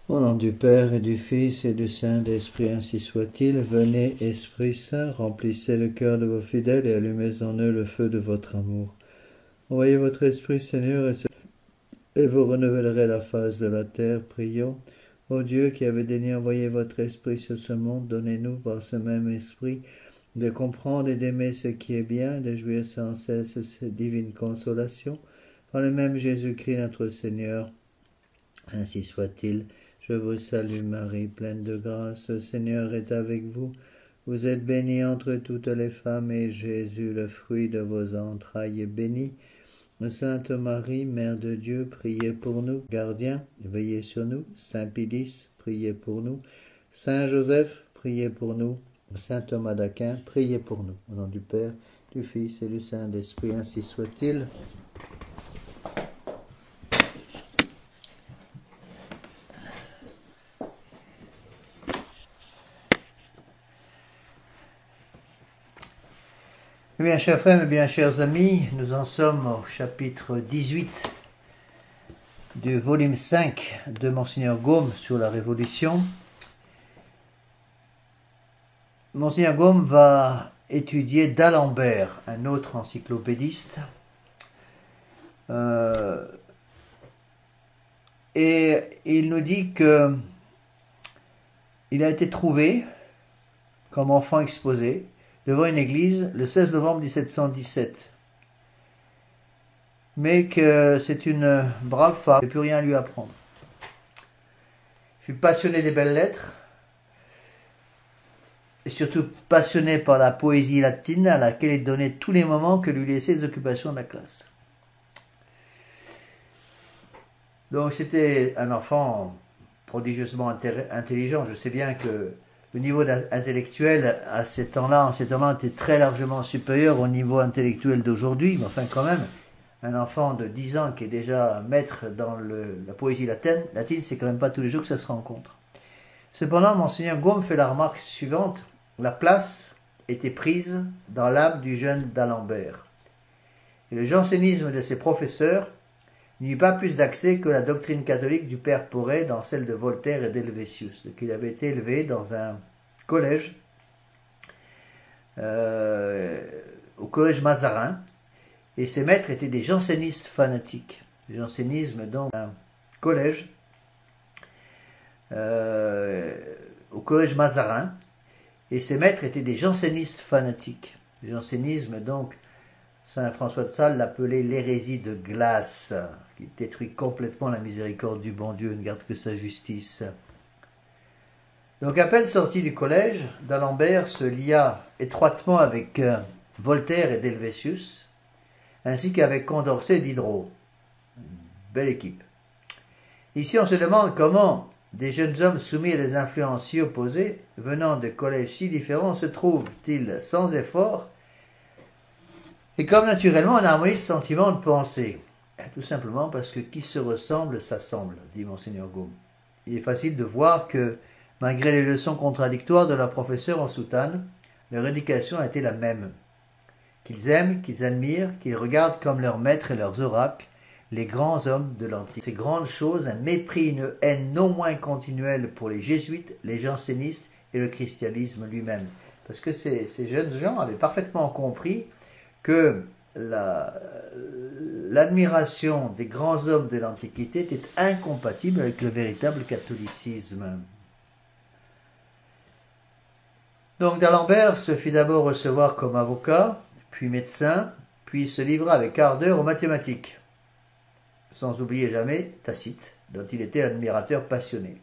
Au nom du Père et du Fils et du Saint-Esprit, ainsi soit-il. Venez, Esprit Saint, remplissez le cœur de vos fidèles et allumez en eux le feu de votre amour. Envoyez votre Esprit, Seigneur, et vous renouvellerez la face de la terre. Prions. Ô Dieu qui avez daigné envoyer votre Esprit sur ce monde, donnez-nous par ce même Esprit de comprendre et d'aimer ce qui est bien, de jouir sans cesse cette divine consolation. Par le même Jésus-Christ notre Seigneur, ainsi soit-il. Je vous salue Marie, pleine de grâce, le Seigneur est avec vous. Vous êtes bénie entre toutes les femmes, et Jésus, le fruit de vos entrailles, est béni. Sainte Marie, Mère de Dieu, priez pour nous. Gardiens, veillez sur nous. Saint Pédis, priez pour nous. Saint Joseph, priez pour nous. Saint Thomas d'Aquin, priez pour nous. Au nom du Père, du Fils et du Saint-Esprit, ainsi soit-il. Eh bien, chers frères et bien chers amis, nous en sommes au chapitre 18 du volume 5 de Monseigneur Gaume sur la Révolution. Monseigneur Gaume va étudier d'Alembert, un autre encyclopédiste, et il nous dit que il a été trouvé comme enfant exposé devant une église le 16 novembre 1717. Mais que c'est une brave femme, il n'y a plus rien à lui apprendre. Il fut passionné des belles lettres, et surtout passionné par la poésie latine à laquelle il donnait tous les moments que lui laissaient les occupations de la classe. Donc c'était un enfant prodigieusement intelligent. Je sais bien que le niveau intellectuel en ces temps-là était très largement supérieur au niveau intellectuel d'aujourd'hui, mais enfin quand même, un enfant de 10 ans qui est déjà maître dans la poésie latine, c'est quand même pas tous les jours que ça se rencontre. Cependant, Monseigneur Gaume fait la remarque suivante: la place était prise dans l'âme du jeune d'Alembert. Et le jansénisme de ses professeurs n'y eut pas plus d'accès que la doctrine catholique du père Porret dans celle de Voltaire et d'Helvétius. Donc il avait été élevé dans un collège, au collège Mazarin, et ses maîtres étaient des jansénistes fanatiques. Le jansénisme, donc, un collège, au collège Mazarin, et ses maîtres étaient des jansénistes fanatiques. Le jansénisme, donc, Saint François de Sales l'appelait l'hérésie de glace, qui détruit complètement la miséricorde du bon Dieu, ne garde que sa justice. Donc à peine sorti du collège, d'Alembert se lia étroitement avec Voltaire et d'Helvétius, ainsi qu'avec Condorcet et Diderot. Belle équipe. Ici on se demande comment des jeunes hommes soumis à des influences si opposées, venant de collèges si différents, se trouvent-ils sans effort et comme naturellement en harmonie de sentiments de pensée. Tout simplement parce que qui se ressemble s'assemble, dit Monseigneur Gaume. Il est facile de voir que, malgré les leçons contradictoires de leur professeur en soutane, leur éducation a été la même. Qu'ils aiment, qu'ils admirent, qu'ils regardent comme leurs maîtres et leurs oracles, les grands hommes de l'Antiquité. Ces grandes choses, un mépris, une haine non moins continuelle pour les jésuites, les jansénistes et le christianisme lui-même. Parce que ces jeunes gens avaient parfaitement compris que l'admiration des grands hommes de l'Antiquité était incompatible avec le véritable catholicisme. Donc d'Alembert se fit d'abord recevoir comme avocat, puis médecin, puis se livra avec ardeur aux mathématiques, sans oublier jamais Tacite, dont il était un admirateur passionné.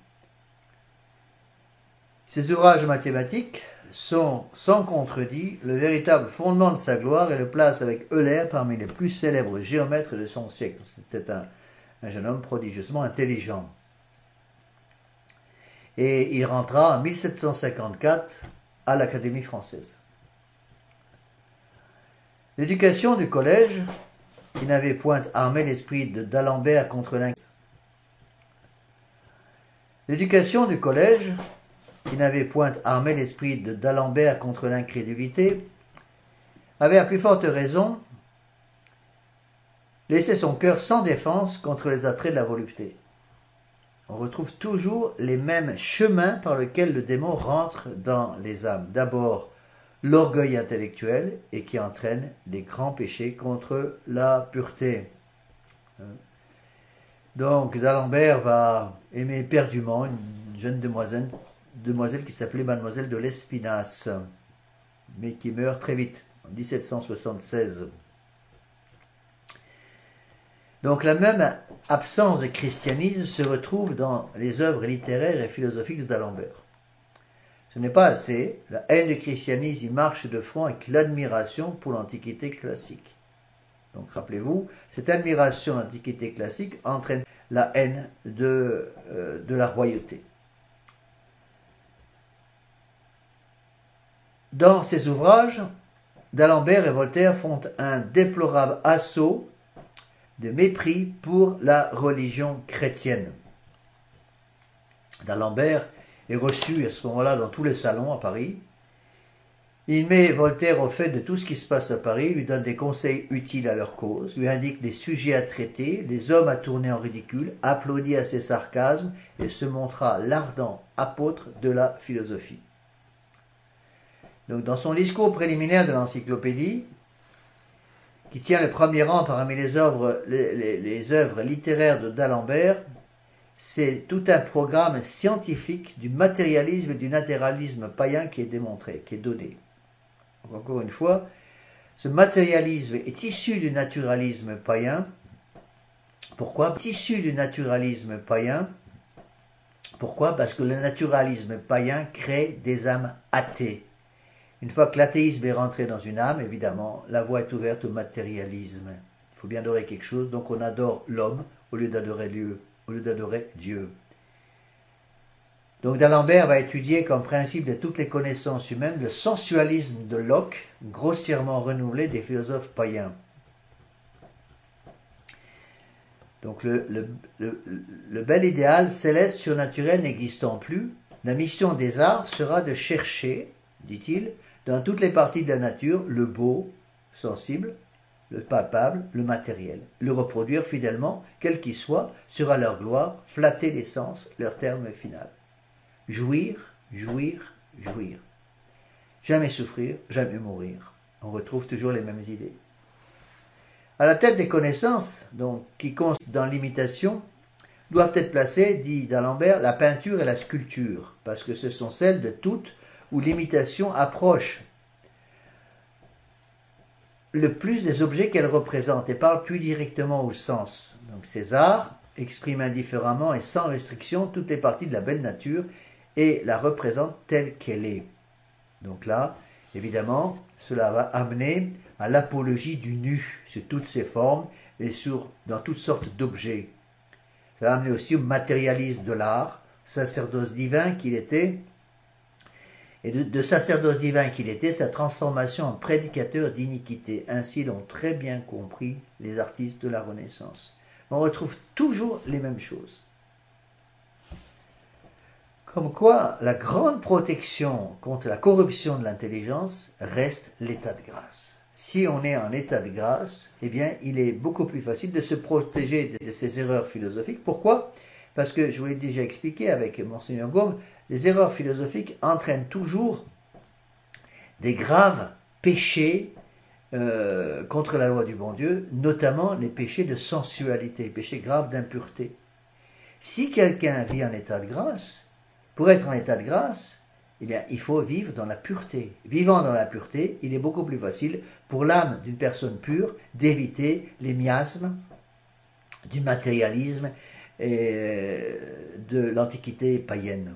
Ses ouvrages mathématiques sont, sans contredit, le véritable fondement de sa gloire et le place avec Euler parmi les plus célèbres géomètres de son siècle. C'était un jeune homme prodigieusement intelligent. Et il rentra en 1754 à l'Académie française. L'éducation du collège, qui n'avait point armé l'esprit d'Alembert contre l'incrédulité. L'éducation du collège, qui n'avait point armé l'esprit d'Alembert contre l'incrédulité, avait à plus forte raison laissé son cœur sans défense contre les attraits de la volupté. on retrouve toujours les mêmes chemins par lesquels le démon rentre dans les âmes. D'abord, l'orgueil intellectuel et qui entraîne les grands péchés contre la pureté. Donc, d'Alembert va aimer éperdument une jeune demoiselle qui s'appelait Mademoiselle de l'Espinasse, mais qui meurt très vite, en 1776. Donc la même absence de christianisme se retrouve dans les œuvres littéraires et philosophiques de d'Alembert. Ce n'est pas assez, la haine du christianisme y marche de front avec l'admiration pour l'Antiquité classique. Donc rappelez-vous, cette admiration de l'Antiquité classique entraîne la haine de la royauté. Dans ces ouvrages, d'Alembert et Voltaire font un déplorable assaut de mépris pour la religion chrétienne. D'Alembert est reçu à ce moment-là dans tous les salons à Paris. Il met Voltaire au fait de tout ce qui se passe à Paris, lui donne des conseils utiles à leur cause, lui indique des sujets à traiter, les hommes à tourner en ridicule, applaudit à ses sarcasmes et se montra l'ardent apôtre de la philosophie. Donc, dans son discours préliminaire de l'encyclopédie, qui tient le premier rang parmi les œuvres littéraires de d'Alembert, c'est tout un programme scientifique du matérialisme et du naturalisme païen qui est démontré, qui est donné. Donc, encore une fois, ce matérialisme est issu du naturalisme païen. Pourquoi? Issu du naturalisme païen. Pourquoi? Parce que le naturalisme païen crée des âmes athées. Une fois que l'athéisme est rentré dans une âme, évidemment, la voie est ouverte au matérialisme. Il faut bien adorer quelque chose, donc on adore l'homme au lieu d'adorer Dieu. Donc d'Alembert va étudier comme principe de toutes les connaissances humaines le sensualisme de Locke, grossièrement renouvelé des philosophes païens. Donc le bel idéal céleste surnaturel n'existant plus, la mission des arts sera de chercher, dit-il, dans toutes les parties de la nature, le beau, sensible, le palpable, le matériel. Le reproduire fidèlement, quel qu'il soit, sera leur gloire, flatter les sens, leur terme final. Jouir, jouir, jouir. Jamais souffrir, jamais mourir. On retrouve toujours les mêmes idées. À la tête des connaissances, donc, qui consistent dans l'imitation, doivent être placées, dit d'Alembert, la peinture et la sculpture, parce que ce sont celles de toutes où l'imitation approche le plus des objets qu'elle représente et parle plus directement au sens. Donc ces arts expriment indifféremment et sans restriction toutes les parties de la belle nature et la représentent telle qu'elle est. Donc là, évidemment, cela va amener à l'apologie du nu sous toutes ses formes et dans toutes sortes d'objets. Ça va amener aussi au matérialisme de l'art, sacerdoce divin qu'il était, et de sacerdoce divin qu'il était, sa transformation en prédicateur d'iniquité. Ainsi l'ont très bien compris les artistes de la Renaissance. On retrouve toujours les mêmes choses. Comme quoi, la grande protection contre la corruption de l'intelligence reste l'état de grâce. Si on est en état de grâce, eh bien, il est beaucoup plus facile de se protéger de ces erreurs philosophiques. Pourquoi? Parce que, je vous l'ai déjà expliqué avec Monseigneur Gaume, les erreurs philosophiques entraînent toujours des graves péchés contre la loi du bon Dieu, notamment les péchés de sensualité, les péchés graves d'impureté. Si quelqu'un vit en état de grâce, pour être en état de grâce, eh bien, il faut vivre dans la pureté. Vivant dans la pureté, il est beaucoup plus facile pour l'âme d'une personne pure d'éviter les miasmes du matérialisme et de l'Antiquité païenne.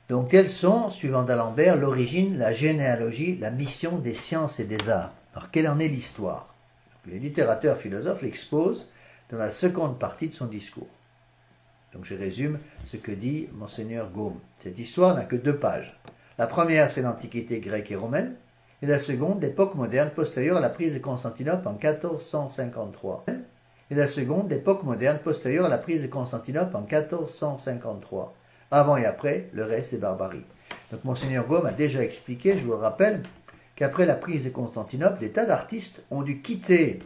Donc, telles sont, suivant d'Alembert, l'origine, la généalogie, la mission des sciences et des arts. Alors, quelle en est l'histoire? Les littérateurs philosophes l'exposent dans la seconde partie de son discours. Donc, je résume ce que dit Monseigneur Gaume. Cette histoire n'a que 2 pages. La première, c'est l'Antiquité grecque et romaine, et la seconde, l'époque moderne postérieure à la prise de Constantinople en 1453. Et la seconde, l'époque moderne postérieure à la prise de Constantinople en 1453. Avant et après, le reste est barbarie. Donc Monseigneur Gaume a déjà expliqué, je vous le rappelle, qu'après la prise de Constantinople, des tas d'artistes ont dû quitter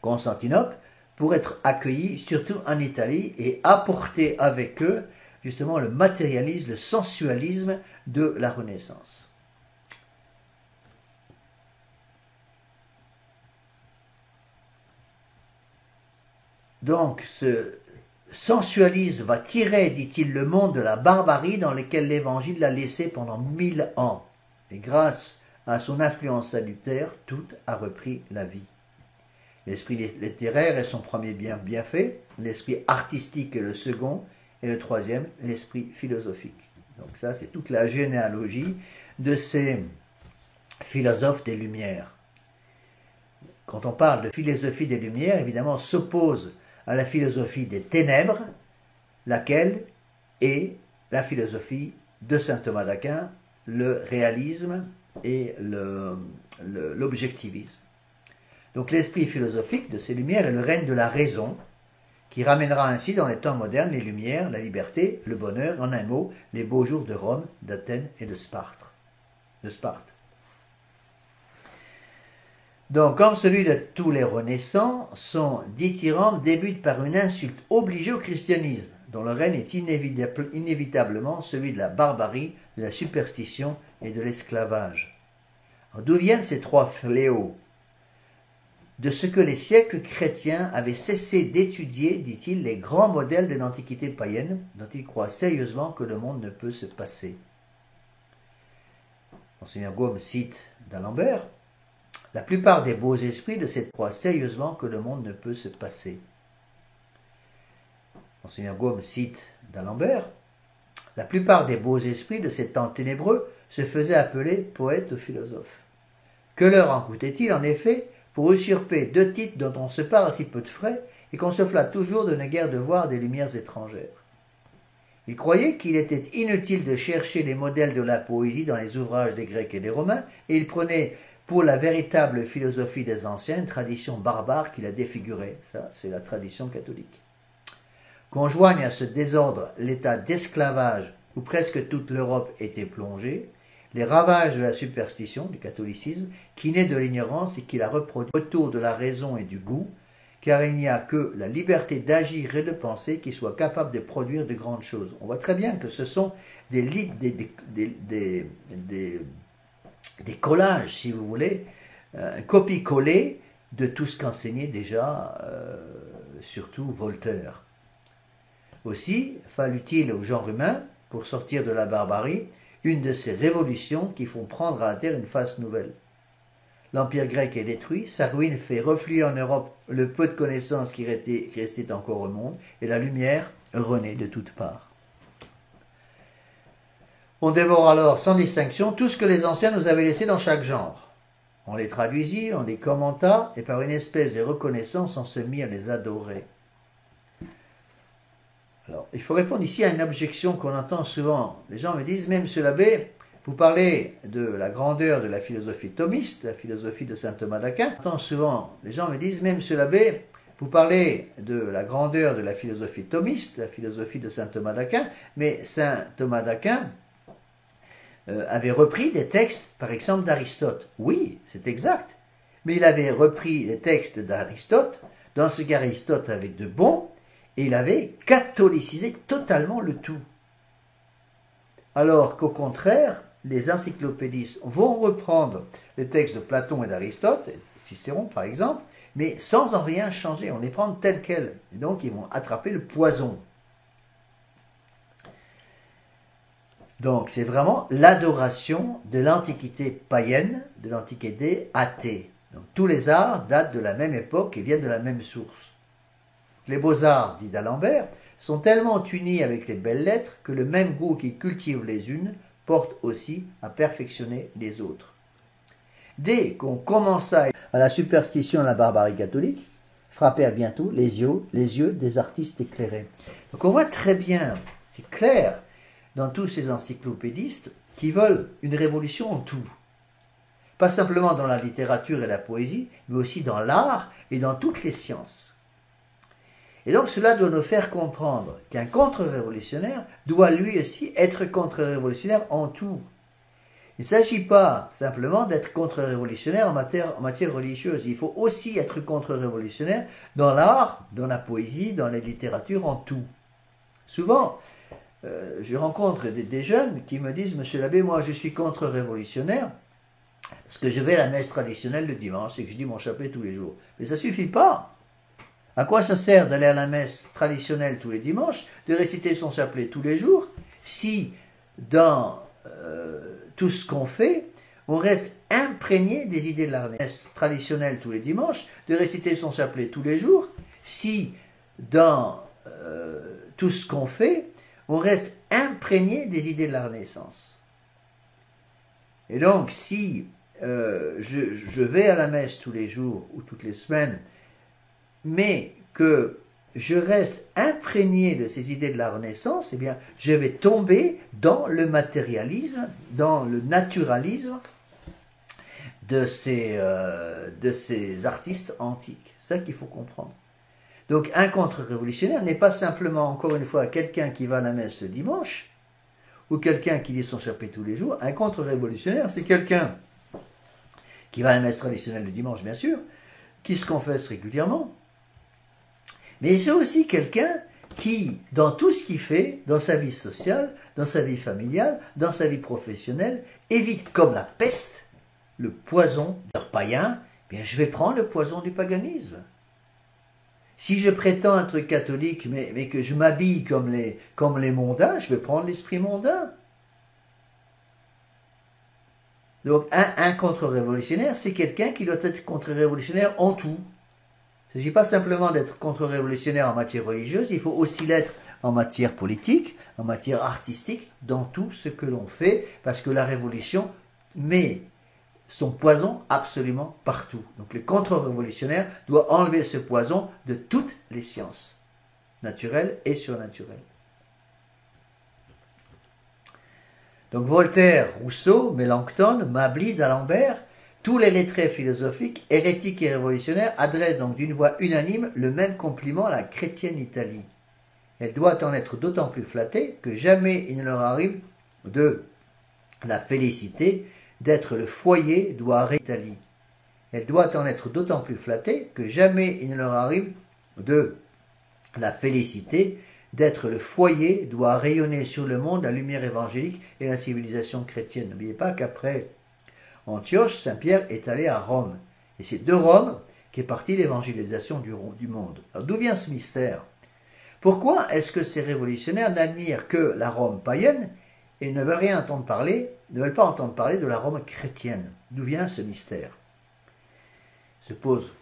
Constantinople pour être accueillis, surtout en Italie, et apporter avec eux justement le matérialisme, le sensualisme de la Renaissance. Donc, ce sensualisme va tirer, dit-il, le monde de la barbarie dans lequel l'Évangile l'a laissé pendant 1000 ans. Et grâce à son influence salutaire, tout a repris la vie. L'esprit littéraire est son premier bienfait, l'esprit artistique est le second, et le troisième, l'esprit philosophique. Donc ça, c'est toute la généalogie de ces philosophes des Lumières. Quand on parle de philosophie des Lumières, évidemment, on s'oppose à la philosophie des ténèbres, laquelle est la philosophie de saint Thomas d'Aquin, le réalisme et l'objectivisme. Donc l'esprit philosophique de ces Lumières est le règne de la raison, qui ramènera ainsi dans les temps modernes les Lumières, la liberté, le bonheur, en un mot, les beaux jours de Rome, d'Athènes et de Sparte. Donc, comme celui de tous les renaissants, son dithyrambe débute par une insulte obligée au christianisme, dont le règne est inévitablement celui de la barbarie, de la superstition et de l'esclavage. D'où viennent ces trois fléaux? De ce que les siècles chrétiens avaient cessé d'étudier, dit-il, les grands modèles de l'Antiquité païenne, dont ils croient sérieusement que le monde ne peut se passer. Monseigneur Gaume cite d'Alembert, « La plupart des beaux esprits de cette croient sérieusement que le monde ne peut se passer. » Monseigneur Gaume cite d'Alembert, « La plupart des beaux esprits de ces temps ténébreux se faisaient appeler poètes ou philosophes. Que leur en coûtait-il en effet pour usurper deux titres dont on se parle à si peu de frais et qu'on se flatte toujours de ne guère devoir des lumières étrangères. Ils croyaient qu'il était inutile de chercher les modèles de la poésie dans les ouvrages des Grecs et des Romains, et ils prenaient pour la véritable philosophie des anciens une tradition barbare qui la défigurait. Ça, c'est la tradition catholique. Qu'on joigne à ce désordre l'état d'esclavage où presque toute l'Europe était plongée, les ravages de la superstition, du catholicisme, qui naît de l'ignorance et qui la reproduit autour de la raison et du goût, car il n'y a que la liberté d'agir et de penser qui soit capable de produire de grandes choses. On voit très bien que ce sont des collages, si vous voulez, un copier-coller de tout ce qu'enseignait déjà, surtout Voltaire. Aussi, fallut-il au genre humain, pour sortir de la barbarie, une de ces révolutions qui font prendre à la terre une face nouvelle. L'Empire grec est détruit, sa ruine fait refluer en Europe le peu de connaissances qui restait encore au monde, et la lumière renaît de toutes parts. On dévore alors sans distinction tout ce que les anciens nous avaient laissé dans chaque genre. On les traduisit, on les commenta, et par une espèce de reconnaissance, on se mit à les adorer. Alors, il faut répondre ici à une objection qu'on entend souvent. Les gens me disent, mais monsieur l'abbé, vous parlez de la grandeur de la philosophie thomiste, la philosophie de saint Thomas d'Aquin. J'entends souvent, les gens me disent, mais monsieur l'abbé, vous parlez de la grandeur de la philosophie thomiste, la philosophie de saint Thomas d'Aquin, mais saint Thomas d'Aquin avait repris des textes, par exemple, d'Aristote. Oui, c'est exact. Mais il avait repris les textes d'Aristote, dans ce qu'Aristote avait de bon, et il avait catholicisé totalement le tout. Alors qu'au contraire, les encyclopédistes vont reprendre les textes de Platon et d'Aristote, Cicéron par exemple, mais sans en rien changer, on les prend tels quels. Et donc ils vont attraper le poison. Donc c'est vraiment l'adoration de l'antiquité païenne, de l'antiquité athée. Donc tous les arts datent de la même époque et viennent de la même source. Les beaux-arts, dit d'Alembert, sont tellement unis avec les belles lettres que le même goût qui cultive les unes porte aussi à perfectionner les autres. Dès qu'on commença à la superstition et à la barbarie catholique, frappèrent bientôt les yeux des artistes éclairés. Donc on voit très bien, c'est clair, dans tous ces encyclopédistes qui veulent une révolution en tout. Pas simplement dans la littérature et la poésie, mais aussi dans l'art et dans toutes les sciences. Et donc cela doit nous faire comprendre qu'un contre-révolutionnaire doit lui aussi être contre-révolutionnaire en tout. Il ne s'agit pas simplement d'être contre-révolutionnaire en matière religieuse. Il faut aussi être contre-révolutionnaire dans l'art, dans la poésie, dans la littérature, en tout. Souvent, je rencontre des jeunes qui me disent « Monsieur l'abbé, moi je suis contre-révolutionnaire parce que je vais à la messe traditionnelle le dimanche et que je dis mon chapelet tous les jours. » Mais ça ne suffit pas. À quoi ça sert d'aller à la messe traditionnelle tous les dimanches, de réciter son chapelet tous les jours, si dans tout ce qu'on fait, on reste imprégné des idées de la Renaissance traditionnelle tous les dimanches, de réciter son chapelet tous les jours, si dans tout ce qu'on fait, on reste imprégné des idées de la Renaissance. Et donc, si je vais à la messe tous les jours ou toutes les semaines, mais que je reste imprégné de ces idées de la Renaissance, eh bien, je vais tomber dans le matérialisme, dans le naturalisme de ces artistes antiques. C'est ça qu'il faut comprendre. Donc, un contre-révolutionnaire n'est pas simplement, encore une fois, quelqu'un qui va à la messe le dimanche, ou quelqu'un qui lit son chapelet tous les jours. Un contre-révolutionnaire, c'est quelqu'un qui va à la messe traditionnelle le dimanche, bien sûr, qui se confesse régulièrement. Mais c'est aussi quelqu'un qui, dans tout ce qu'il fait, dans sa vie sociale, dans sa vie familiale, dans sa vie professionnelle, évite comme la peste le poison d'un païen. Bien, je vais prendre le poison du paganisme. Si je prétends être catholique, mais que je m'habille comme les mondains, je vais prendre l'esprit mondain. Donc, un contre-révolutionnaire, c'est quelqu'un qui doit être contre-révolutionnaire en tout. Il ne s'agit pas simplement d'être contre-révolutionnaire en matière religieuse, il faut aussi l'être en matière politique, en matière artistique, dans tout ce que l'on fait, parce que la révolution met son poison absolument partout. Donc le contre-révolutionnaire doit enlever ce poison de toutes les sciences, naturelles et surnaturelles. Donc Voltaire, Rousseau, Mélenchon, Mably, d'Alembert, tous les lettrés philosophiques, hérétiques et révolutionnaires adressent donc d'une voix unanime le même compliment à la chrétienne Italie. Elle doit en être d'autant plus flattée que jamais il ne leur arrive de la félicité d'être le foyer d'Italie. Elle doit en être d'autant plus flattée que jamais il ne leur arrive de la félicité d'être le foyer doit rayonner sur le monde la lumière évangélique et la civilisation chrétienne. N'oubliez pas qu'après Antioche, Saint-Pierre est allé à Rome. Et c'est de Rome qu'est partie l'évangélisation du monde. Alors d'où vient ce mystère? Pourquoi est-ce que ces révolutionnaires n'admirent que la Rome païenne et ne veulent pas entendre parler de la Rome chrétienne? D'où vient ce mystère? Se pose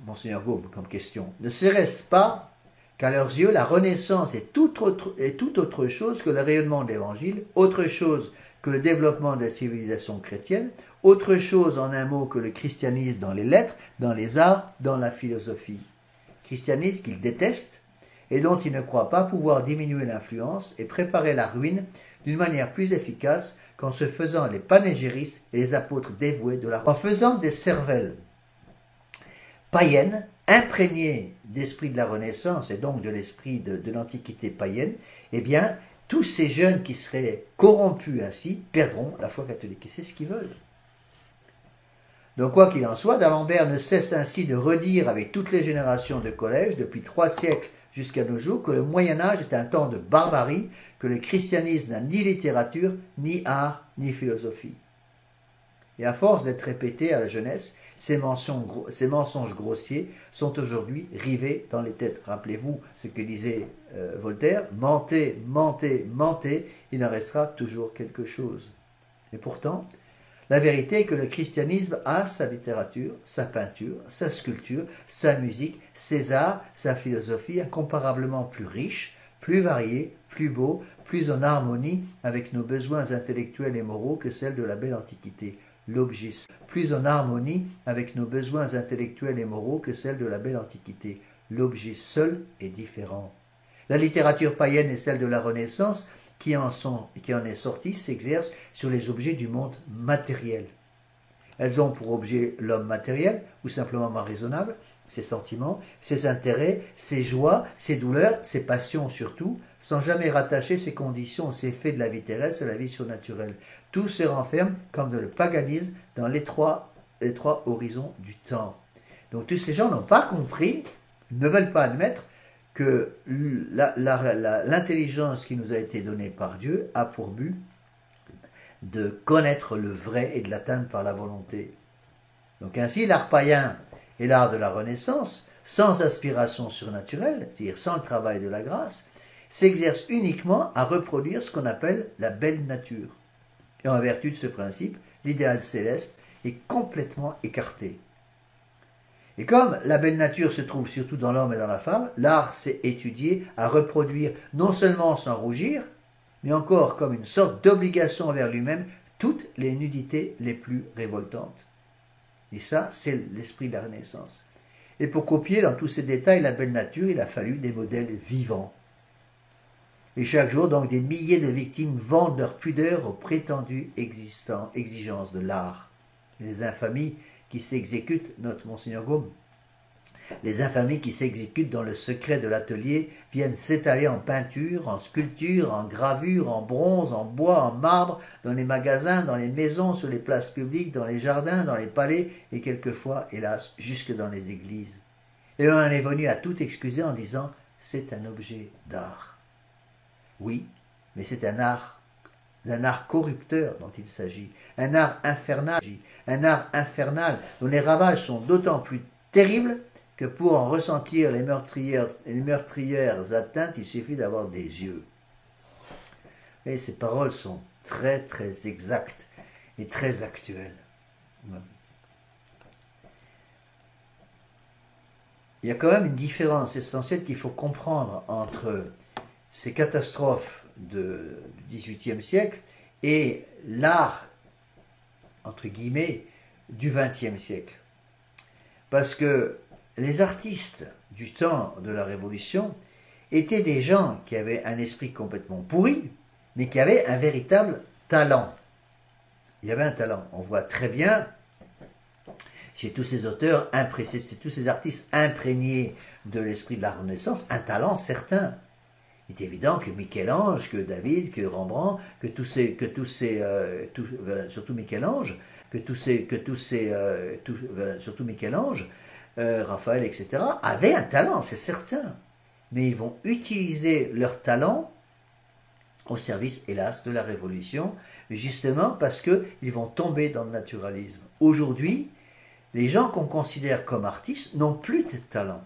Monseigneur Gaume comme question. Ne serait-ce pas qu'à leurs yeux, la Renaissance est tout autre chose que le rayonnement de l'Évangile, autre chose que le développement de la civilisation chrétienne, autre chose en un mot que le christianisme dans les lettres, dans les arts, dans la philosophie. Christianisme qu'ils détestent et dont ils ne croient pas pouvoir diminuer l'influence et préparer la ruine d'une manière plus efficace qu'en se faisant les panégéristes et les apôtres dévoués de la en faisant des cervelles païennes, imprégnées d'esprit de la Renaissance et donc de l'esprit de l'Antiquité païenne, eh bien, tous ces jeunes qui seraient corrompus ainsi perdront la foi catholique. Et c'est ce qu'ils veulent. Donc, quoi qu'il en soit, d'Alembert ne cesse ainsi de redire avec toutes les générations de collèges, depuis 3 siècles jusqu'à nos jours, que le Moyen-Âge est un temps de barbarie, que le christianisme n'a ni littérature, ni art, ni philosophie. Et à force d'être répétés à la jeunesse, ces mensonges grossiers sont aujourd'hui rivés dans les têtes. Rappelez-vous ce que disait Voltaire, mentez, mentez, mentez, il en restera toujours quelque chose. Et pourtant, la vérité est que le christianisme a sa littérature, sa peinture, sa sculpture, sa musique, ses arts, sa philosophie incomparablement plus riche, plus variée, plus beau, plus en harmonie avec nos besoins intellectuels et moraux que celle de la belle Antiquité. L'objet, plus en harmonie avec nos besoins intellectuels et moraux que celle de la belle Antiquité. L'objet seul est différent. La littérature païenne et celle de la Renaissance, qui en est sortie, s'exerce sur les objets du monde matériel. Elles ont pour objet l'homme matériel, ou simplement moins raisonnable, ses sentiments, ses intérêts, ses joies, ses douleurs, ses passions surtout, sans jamais rattacher ses conditions, ses faits de la vie terrestre à la vie surnaturelle. Tout se renferme, comme dans le paganisme, dans l'étroit horizon du temps. Donc tous ces gens n'ont pas compris, ne veulent pas admettre que l'intelligence qui nous a été donnée par Dieu a pour but de connaître le vrai et de l'atteindre par la volonté. Donc ainsi, l'art païen et l'art de la Renaissance, sans aspiration surnaturelle, c'est-à-dire sans le travail de la grâce, s'exercent uniquement à reproduire ce qu'on appelle la belle nature. Et en vertu de ce principe, l'idéal céleste est complètement écarté. Et comme la belle nature se trouve surtout dans l'homme et dans la femme, l'art s'est étudié à reproduire non seulement sans rougir, mais encore comme une sorte d'obligation envers lui-même, toutes les nudités les plus révoltantes. Et ça, c'est l'esprit de la Renaissance. Et pour copier dans tous ces détails la belle nature, il a fallu des modèles vivants. Et chaque jour, donc, des milliers de victimes vendent leur pudeur aux prétendues exigences de l'art. Les infamies qui s'exécutent, note Monseigneur Gaume, les infamies qui s'exécutent dans le secret de l'atelier viennent s'étaler en peinture, en sculpture, en gravure, en bronze, en bois, en marbre, dans les magasins, dans les maisons, sur les places publiques, dans les jardins, dans les palais, et quelquefois, hélas, jusque dans les églises. Et on en est venu à tout excuser en disant « c'est un objet d'art ». Oui, mais c'est d'un art corrupteur dont il s'agit, un art infernal dont les ravages sont d'autant plus terribles que pour en ressentir les meurtrières atteintes, il suffit d'avoir des yeux. Et ces paroles sont très très exactes et très actuelles. Il y a quand même une différence essentielle qu'il faut comprendre entre ces catastrophes du XVIIIe siècle et l'art, entre guillemets, du XXe siècle. Parce que les artistes du temps de la Révolution étaient des gens qui avaient un esprit complètement pourri, mais qui avaient un véritable talent. Il y avait un talent. On voit très bien chez tous ces auteurs, chez tous ces artistes imprégnés de l'esprit de la Renaissance, un talent certain. Il est évident que Michel-Ange, que David, que Rembrandt, surtout Michel-Ange, surtout Michel-Ange, Raphaël, etc., avaient un talent, c'est certain. Mais ils vont utiliser leur talent au service, hélas, de la Révolution, justement parce qu'ils vont tomber dans le naturalisme. Aujourd'hui, les gens qu'on considère comme artistes n'ont plus de talent.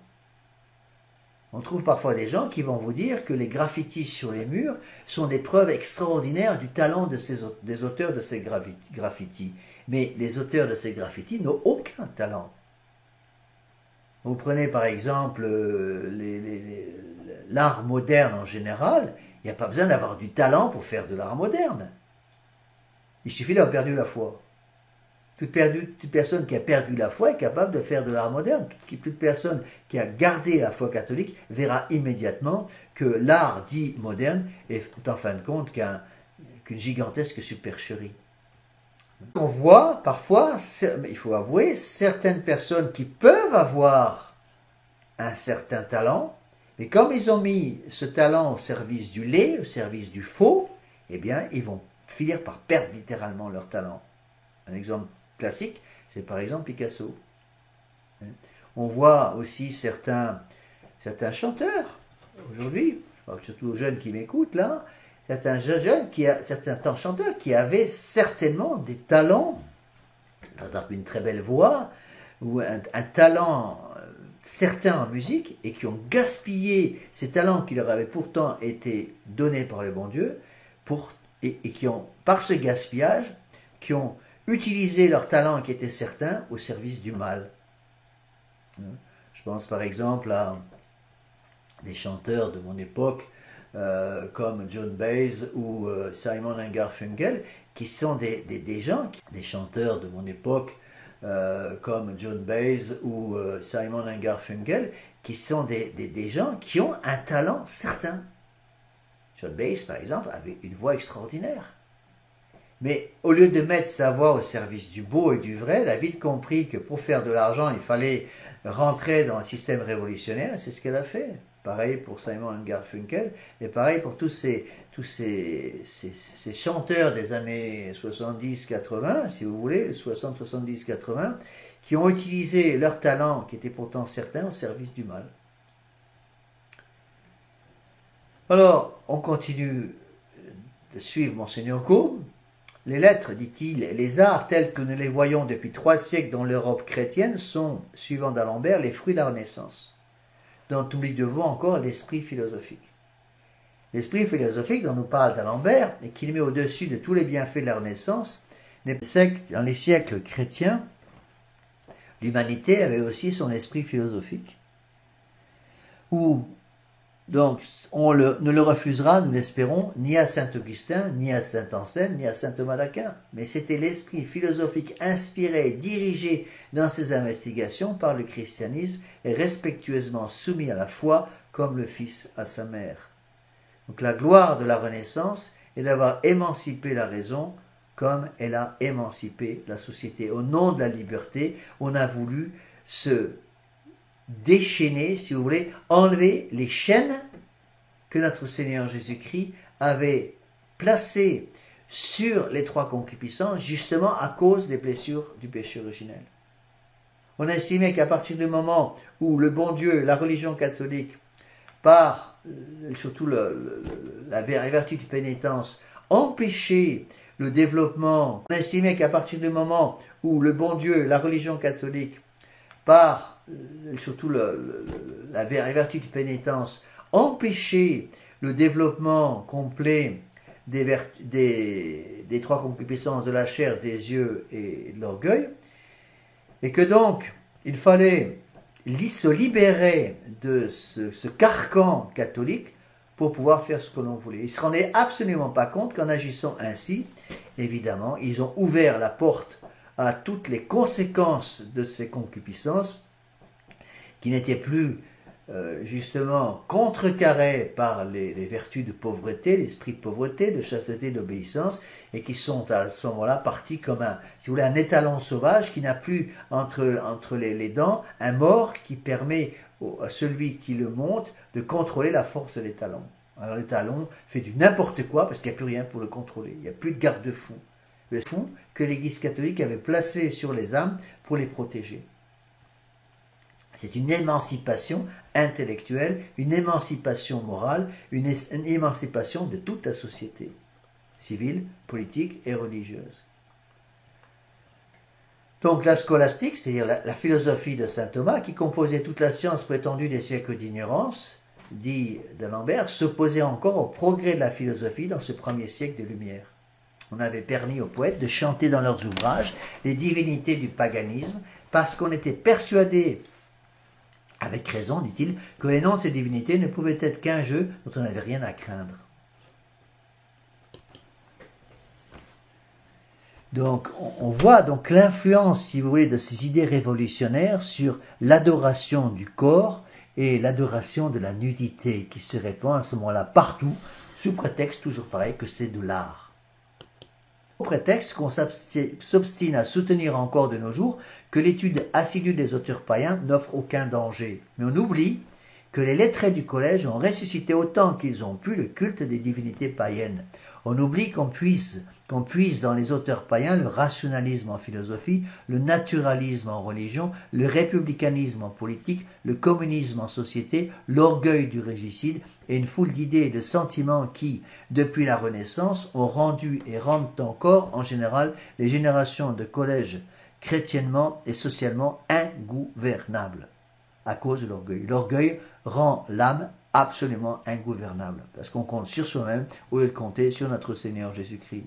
On trouve parfois des gens qui vont vous dire que les graffitis sur les murs sont des preuves extraordinaires du talent des auteurs de ces graffitis. Mais les auteurs de ces graffitis n'ont aucun talent. Vous prenez par exemple l'art moderne en général, il n'y a pas besoin d'avoir du talent pour faire de l'art moderne. Il suffit d'avoir perdu la foi. Toute personne qui a perdu la foi est capable de faire de l'art moderne. Toute personne qui a gardé la foi catholique verra immédiatement que l'art dit moderne est en fin de compte qu'une gigantesque supercherie. On voit parfois, il faut avouer, certaines personnes qui peuvent avoir un certain talent, mais comme ils ont mis ce talent au service du laid, au service du faux, eh bien, ils vont finir par perdre littéralement leur talent. Un exemple classique, c'est par exemple Picasso. On voit aussi certains chanteurs, aujourd'hui, je parle surtout aux jeunes qui m'écoutent là, certains chanteurs qui avaient certainement des talents, par exemple une très belle voix, ou un talent certain en musique, et qui ont gaspillé ces talents qui leur avaient pourtant été donnés par le bon Dieu, et qui ont, par ce gaspillage, qui ont utilisé leurs talents qui étaient certains au service du mal. Je pense par exemple à des chanteurs de mon époque comme John Baez ou Simon & Garfunkel, qui sont des chanteurs de mon époque comme John Baez ou Simon & Garfunkel, qui sont des gens qui ont un talent certain. John Baez, par exemple, avait une voix extraordinaire. Mais au lieu de mettre sa voix au service du beau et du vrai, elle a vite compris que pour faire de l'argent, il fallait rentrer dans un système révolutionnaire, et c'est ce qu'elle a fait. Pareil pour Simon & Garfunkel, et pareil pour tous ces chanteurs des années 70-80, si vous voulez, 60-70-80, qui ont utilisé leur talent, qui était pourtant certain, au service du mal. Alors, on continue de suivre Monseigneur Combe. Les lettres, dit-il, et les arts tels que nous les voyons depuis 3 siècles dans l'Europe chrétienne sont, suivant d'Alembert, les fruits de la Renaissance, dont nous devons encore l'esprit philosophique. L'esprit philosophique dont nous parle d'Alembert et qu'il met au-dessus de tous les bienfaits de la Renaissance, dans les siècles chrétiens, l'humanité avait aussi son esprit philosophique, où donc on ne le refusera, nous l'espérons, ni à saint Augustin, ni à saint Anselme, ni à saint Thomas d'Aquin. Mais c'était l'esprit philosophique inspiré, dirigé dans ses investigations par le christianisme et respectueusement soumis à la foi comme le fils à sa mère. Donc la gloire de la Renaissance est d'avoir émancipé la raison comme elle a émancipé la société. Au nom de la liberté, on a voulu se déchaîner, si vous voulez, enlever les chaînes que notre Seigneur Jésus-Christ avait placées sur les 3 concupiscences, justement à cause des blessures du péché originel. On a estimé qu'à partir du moment où le bon Dieu, la religion catholique, par surtout la vertu de pénitence, empêchait le développement, on a estimé qu'à partir du moment où le bon Dieu, la religion catholique, par surtout la vertu de pénitence, empêcher le développement complet des 3 concupiscences de la chair, des yeux et de l'orgueil, et que donc il fallait se libérer de ce carcan catholique pour pouvoir faire ce que l'on voulait. Ils ne se rendaient absolument pas compte qu'en agissant ainsi, évidemment, ils ont ouvert la porte à toutes les conséquences de ces concupiscences qui n'étaient plus justement contrecarrées par les vertus de pauvreté, l'esprit de pauvreté, de chasteté, d'obéissance, et qui sont à ce moment-là partis comme un étalon sauvage qui n'a plus entre les dents un mors qui permet à celui qui le monte de contrôler la force de l'étalon. Alors l'étalon fait du n'importe quoi parce qu'il n'y a plus rien pour le contrôler, il n'y a plus de garde-fou. Le fou que l'Église catholique avait placé sur les âmes pour les protéger. C'est une émancipation intellectuelle, une émancipation morale, une émancipation de toute la société, civile, politique et religieuse. Donc la scolastique, c'est-à-dire la philosophie de saint Thomas, qui composait toute la science prétendue des siècles d'ignorance, dit d'Alembert, s'opposait encore au progrès de la philosophie dans ce premier siècle des Lumières. On avait permis aux poètes de chanter dans leurs ouvrages les divinités du paganisme parce qu'on était persuadé, avec raison, dit-il, que les noms de ces divinités ne pouvaient être qu'un jeu dont on n'avait rien à craindre. Donc, on voit donc l'influence, si vous voulez, de ces idées révolutionnaires sur l'adoration du corps et l'adoration de la nudité qui se répand à ce moment-là partout, sous prétexte, toujours pareil, que c'est de l'art. Au prétexte qu'on s'obstine à soutenir encore de nos jours que l'étude assidue des auteurs païens n'offre aucun danger. Mais on oublie que les lettrés du collège ont ressuscité autant qu'ils ont pu le culte des divinités païennes. On oublie qu'on puise dans les auteurs païens le rationalisme en philosophie, le naturalisme en religion, le républicanisme en politique, le communisme en société, l'orgueil du régicide et une foule d'idées et de sentiments qui, depuis la Renaissance, ont rendu et rendent encore, en général, les générations de collèges chrétiennement et socialement ingouvernables à cause de l'orgueil. L'orgueil rend l'âme absolument ingouvernable, parce qu'on compte sur soi-même au lieu de compter sur notre Seigneur Jésus-Christ.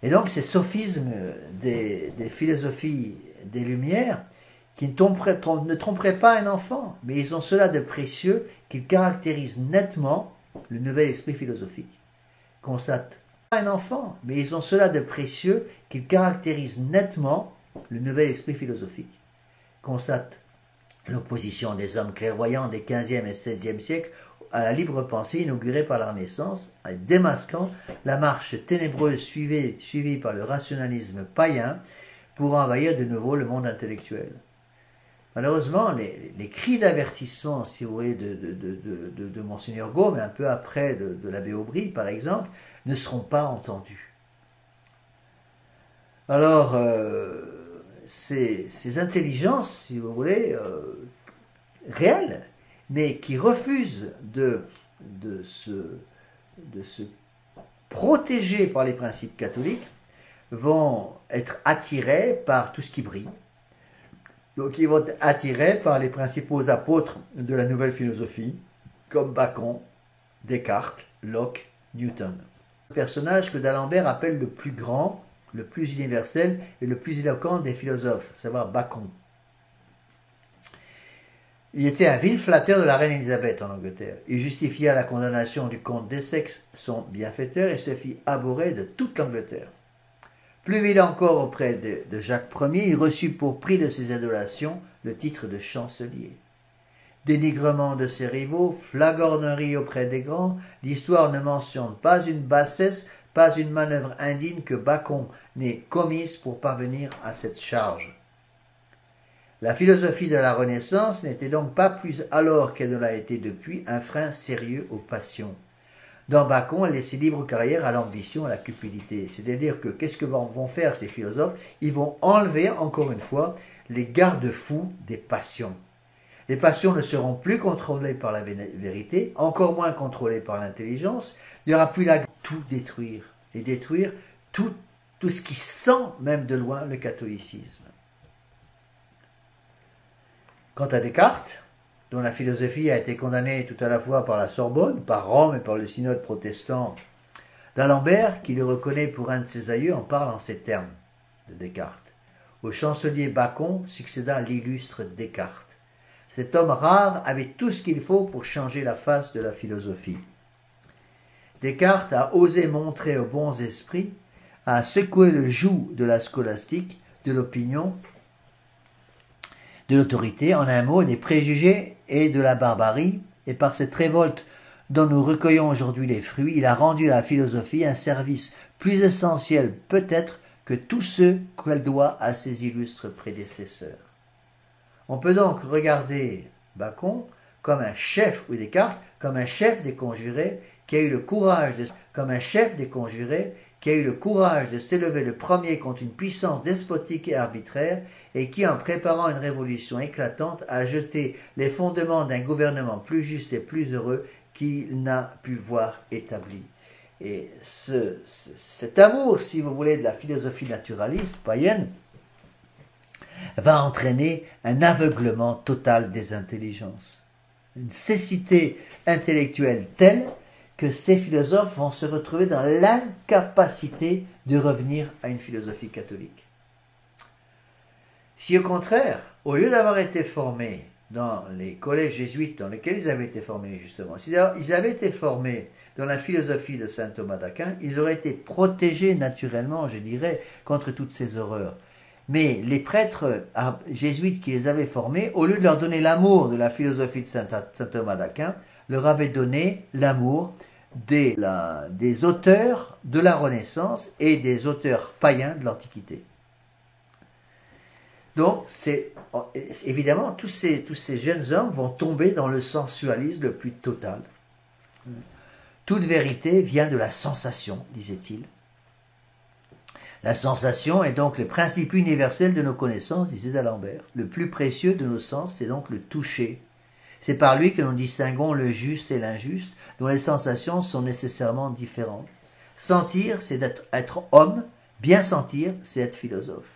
Et donc ces sophismes des philosophies des Lumières, qui ne tromperaient pas un enfant, mais ils ont cela de précieux qu'ils caractérisent nettement le nouvel esprit philosophique. Constate pas un enfant, mais ils ont cela de précieux qu'ils caractérisent nettement le nouvel esprit philosophique. Constate l'opposition des hommes clairvoyants des 15e et 16e siècles à la libre pensée inaugurée par la Renaissance, démasquant la marche ténébreuse suivie par le rationalisme païen pour envahir de nouveau le monde intellectuel. Malheureusement, les cris d'avertissement, si vous voulez, de Monseigneur Gaume, et un peu après de l'abbé Aubry, par exemple, ne seront pas entendus. Alors, ces intelligences, si vous voulez, réelles, mais qui refusent de se protéger par les principes catholiques, vont être attirés par tout ce qui brille. Donc ils vont être attirés par les principaux apôtres de la nouvelle philosophie, comme Bacon, Descartes, Locke, Newton. Le personnage que d'Alembert appelle le plus grand, le plus universel et le plus éloquent des philosophes, à savoir Bacon. Il était un vil flatteur de la reine Élisabeth en Angleterre. Il justifia la condamnation du comte d'Essex, son bienfaiteur, et se fit abhorrer de toute l'Angleterre. Plus vil encore auprès de Jacques Ier, il reçut pour prix de ses adulations le titre de chancelier. Dénigrement de ses rivaux, flagornerie auprès des grands, l'histoire ne mentionne pas une bassesse, pas une manœuvre indigne que Bacon n'ait commise pour parvenir à cette charge. La philosophie de la Renaissance n'était donc pas plus alors qu'elle ne l'a été depuis un frein sérieux aux passions. Dans Bacon, elle laissait libre carrière à l'ambition, à la cupidité. C'est-à-dire que qu'est-ce que vont faire ces philosophes? Ils vont enlever, encore une fois, les garde-fous des passions. Les passions ne seront plus contrôlées par la vérité, encore moins contrôlées par l'intelligence. Il n'y aura plus là tout détruire, et détruire tout ce qui sent, même de loin, le catholicisme. Quant à Descartes, dont la philosophie a été condamnée tout à la fois par la Sorbonne, par Rome et par le synode protestant, d'Alembert, qui le reconnaît pour un de ses aïeux, en parle en ces termes de Descartes. Au chancelier Bacon succéda l'illustre Descartes. Cet homme rare avait tout ce qu'il faut pour changer la face de la philosophie. Descartes a osé montrer aux bons esprits, a secoué le joug de la scolastique, de l'opinion, de l'autorité, en un mot, des préjugés et de la barbarie, et par cette révolte dont nous recueillons aujourd'hui les fruits, il a rendu à la philosophie un service plus essentiel peut-être que tous ceux qu'elle doit à ses illustres prédécesseurs. On peut donc regarder Bacon comme un chef, ou Descartes, comme un chef des conjurés qui a eu le courage de s'élever le premier contre une puissance despotique et arbitraire et qui, en préparant une révolution éclatante, a jeté les fondements d'un gouvernement plus juste et plus heureux qu'il n'a pu voir établi. Et cet amour, si vous voulez, de la philosophie naturaliste païenne, va entraîner un aveuglement total des intelligences. Une cécité intellectuelle telle que ces philosophes vont se retrouver dans l'incapacité de revenir à une philosophie catholique. Si au contraire, au lieu d'avoir été formés dans les collèges jésuites dans lesquels ils avaient été formés justement, s'ils avaient été formés dans la philosophie de saint Thomas d'Aquin, ils auraient été protégés naturellement, je dirais, contre toutes ces horreurs. Mais les prêtres jésuites qui les avaient formés, au lieu de leur donner l'amour de la philosophie de saint Thomas d'Aquin, leur avaient donné l'amour des auteurs de la Renaissance et des auteurs païens de l'Antiquité. Donc, évidemment, tous ces jeunes hommes vont tomber dans le sensualisme le plus total. Toute vérité vient de la sensation, disait-il. La sensation est donc le principe universel de nos connaissances, disait d'Alembert. Le plus précieux de nos sens, c'est donc le toucher. C'est par lui que nous distinguons le juste et l'injuste, dont les sensations sont nécessairement différentes. Sentir, c'est être homme. Bien sentir, c'est être philosophe.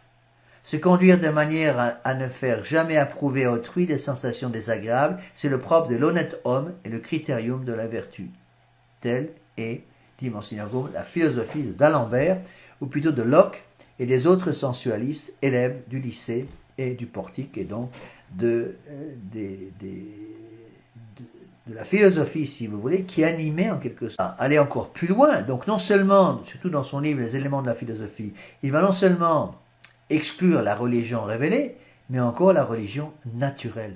Se conduire de manière à ne faire jamais approuver à autrui des sensations désagréables, c'est le propre de l'honnête homme et le critérium de la vertu. Telle est, dit Monseigneur Gaume, la philosophie d'Alembert, ou plutôt de Locke et des autres sensualistes, élèves du lycée et du portique, et donc de la philosophie, si vous voulez, qui animait en quelque sorte. Aller encore plus loin, donc non seulement, surtout dans son livre Les éléments de la philosophie, il va non seulement exclure la religion révélée, mais encore la religion naturelle.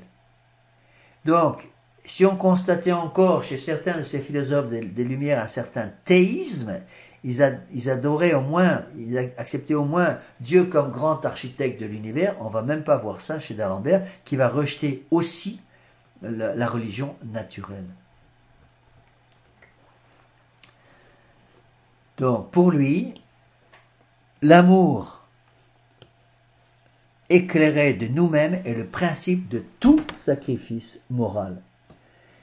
Donc, si on constatait encore chez certains de ces philosophes des Lumières un certain théisme, ils adoraient au moins, ils acceptaient au moins Dieu comme grand architecte de l'univers. On va même pas voir ça chez d'Alembert, qui va rejeter aussi la religion naturelle. Donc, pour lui, l'amour éclairé de nous-mêmes est le principe de tout sacrifice moral.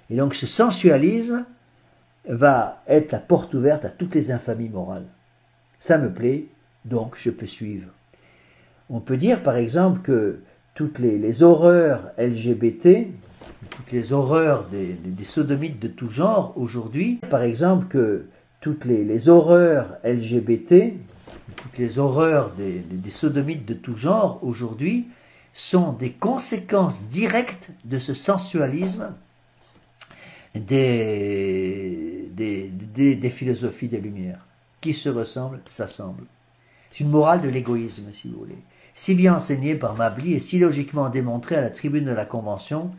Et donc, ce sensualisme va être la porte ouverte à toutes les infamies morales. Ça me plaît, donc je peux suivre. On peut dire, par exemple, que toutes les horreurs LGBT, toutes les horreurs des sodomites de tout genre aujourd'hui, par exemple, que toutes les horreurs LGBT, toutes les horreurs des sodomites de tout genre aujourd'hui sont des conséquences directes de ce sensualisme des philosophies des Lumières. Qui se ressemblent, s'assemblent. C'est une morale de l'égoïsme, si vous voulez. Si bien enseignée par Mably et si logiquement démontrée à la tribune de la Convention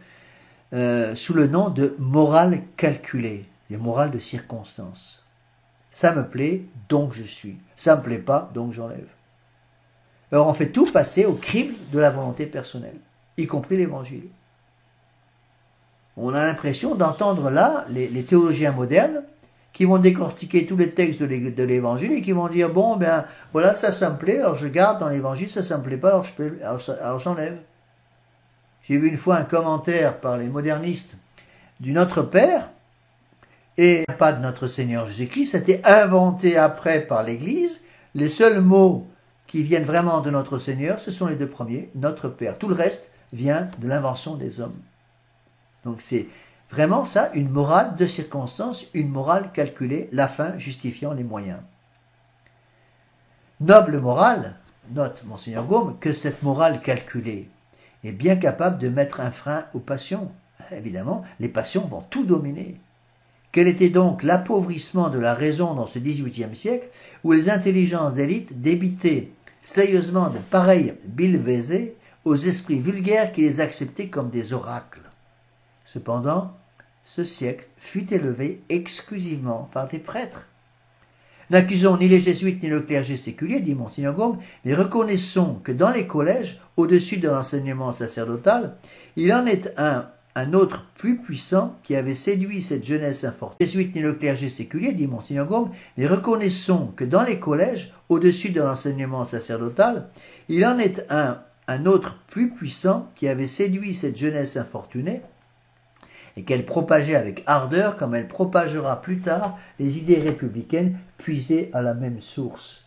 sous le nom de morale calculée, des morales de circonstance. Ça me plaît, donc je suis. Ça me plaît pas, donc j'enlève. Alors on fait tout passer au crible de la volonté personnelle, y compris l'Évangile. On a l'impression d'entendre là les théologiens modernes qui vont décortiquer tous les textes de l'Évangile et qui vont dire, bon, ben voilà, ça me plaît, alors je garde dans l'Évangile, ça me plaît pas, alors j'enlève. J'ai vu une fois un commentaire par les modernistes du Notre Père, et pas de notre Seigneur Jésus-Christ, c'était inventé après par l'Église. Les seuls mots qui viennent vraiment de notre Seigneur, ce sont les deux premiers, Notre Père. Tout le reste vient de l'invention des hommes. Donc c'est vraiment ça, une morale de circonstance, une morale calculée, la fin justifiant les moyens. Noble morale, note Monseigneur Gaume, que cette morale calculée est bien capable de mettre un frein aux passions. Évidemment, les passions vont tout dominer. Quel était donc l'appauvrissement de la raison dans ce XVIIIe siècle, où les intelligences d'élite débitaient sérieusement de pareilles billevesées aux esprits vulgaires qui les acceptaient comme des oracles. Cependant, ce siècle fut élevé exclusivement par des prêtres. N'accusons ni les jésuites ni le clergé séculier, dit Monseigneur Gaume, mais reconnaissons que dans les collèges, au-dessus de l'enseignement sacerdotal, il en est un autre plus puissant qui avait séduit cette jeunesse infortunée. Les jésuites ni le clergé séculier, dit Monseigneur Gaume, mais reconnaissons que dans les collèges, au-dessus de l'enseignement sacerdotal, il en est un autre plus puissant qui avait séduit cette jeunesse infortunée, et qu'elle propageait avec ardeur comme elle propagera plus tard les idées républicaines puisées à la même source.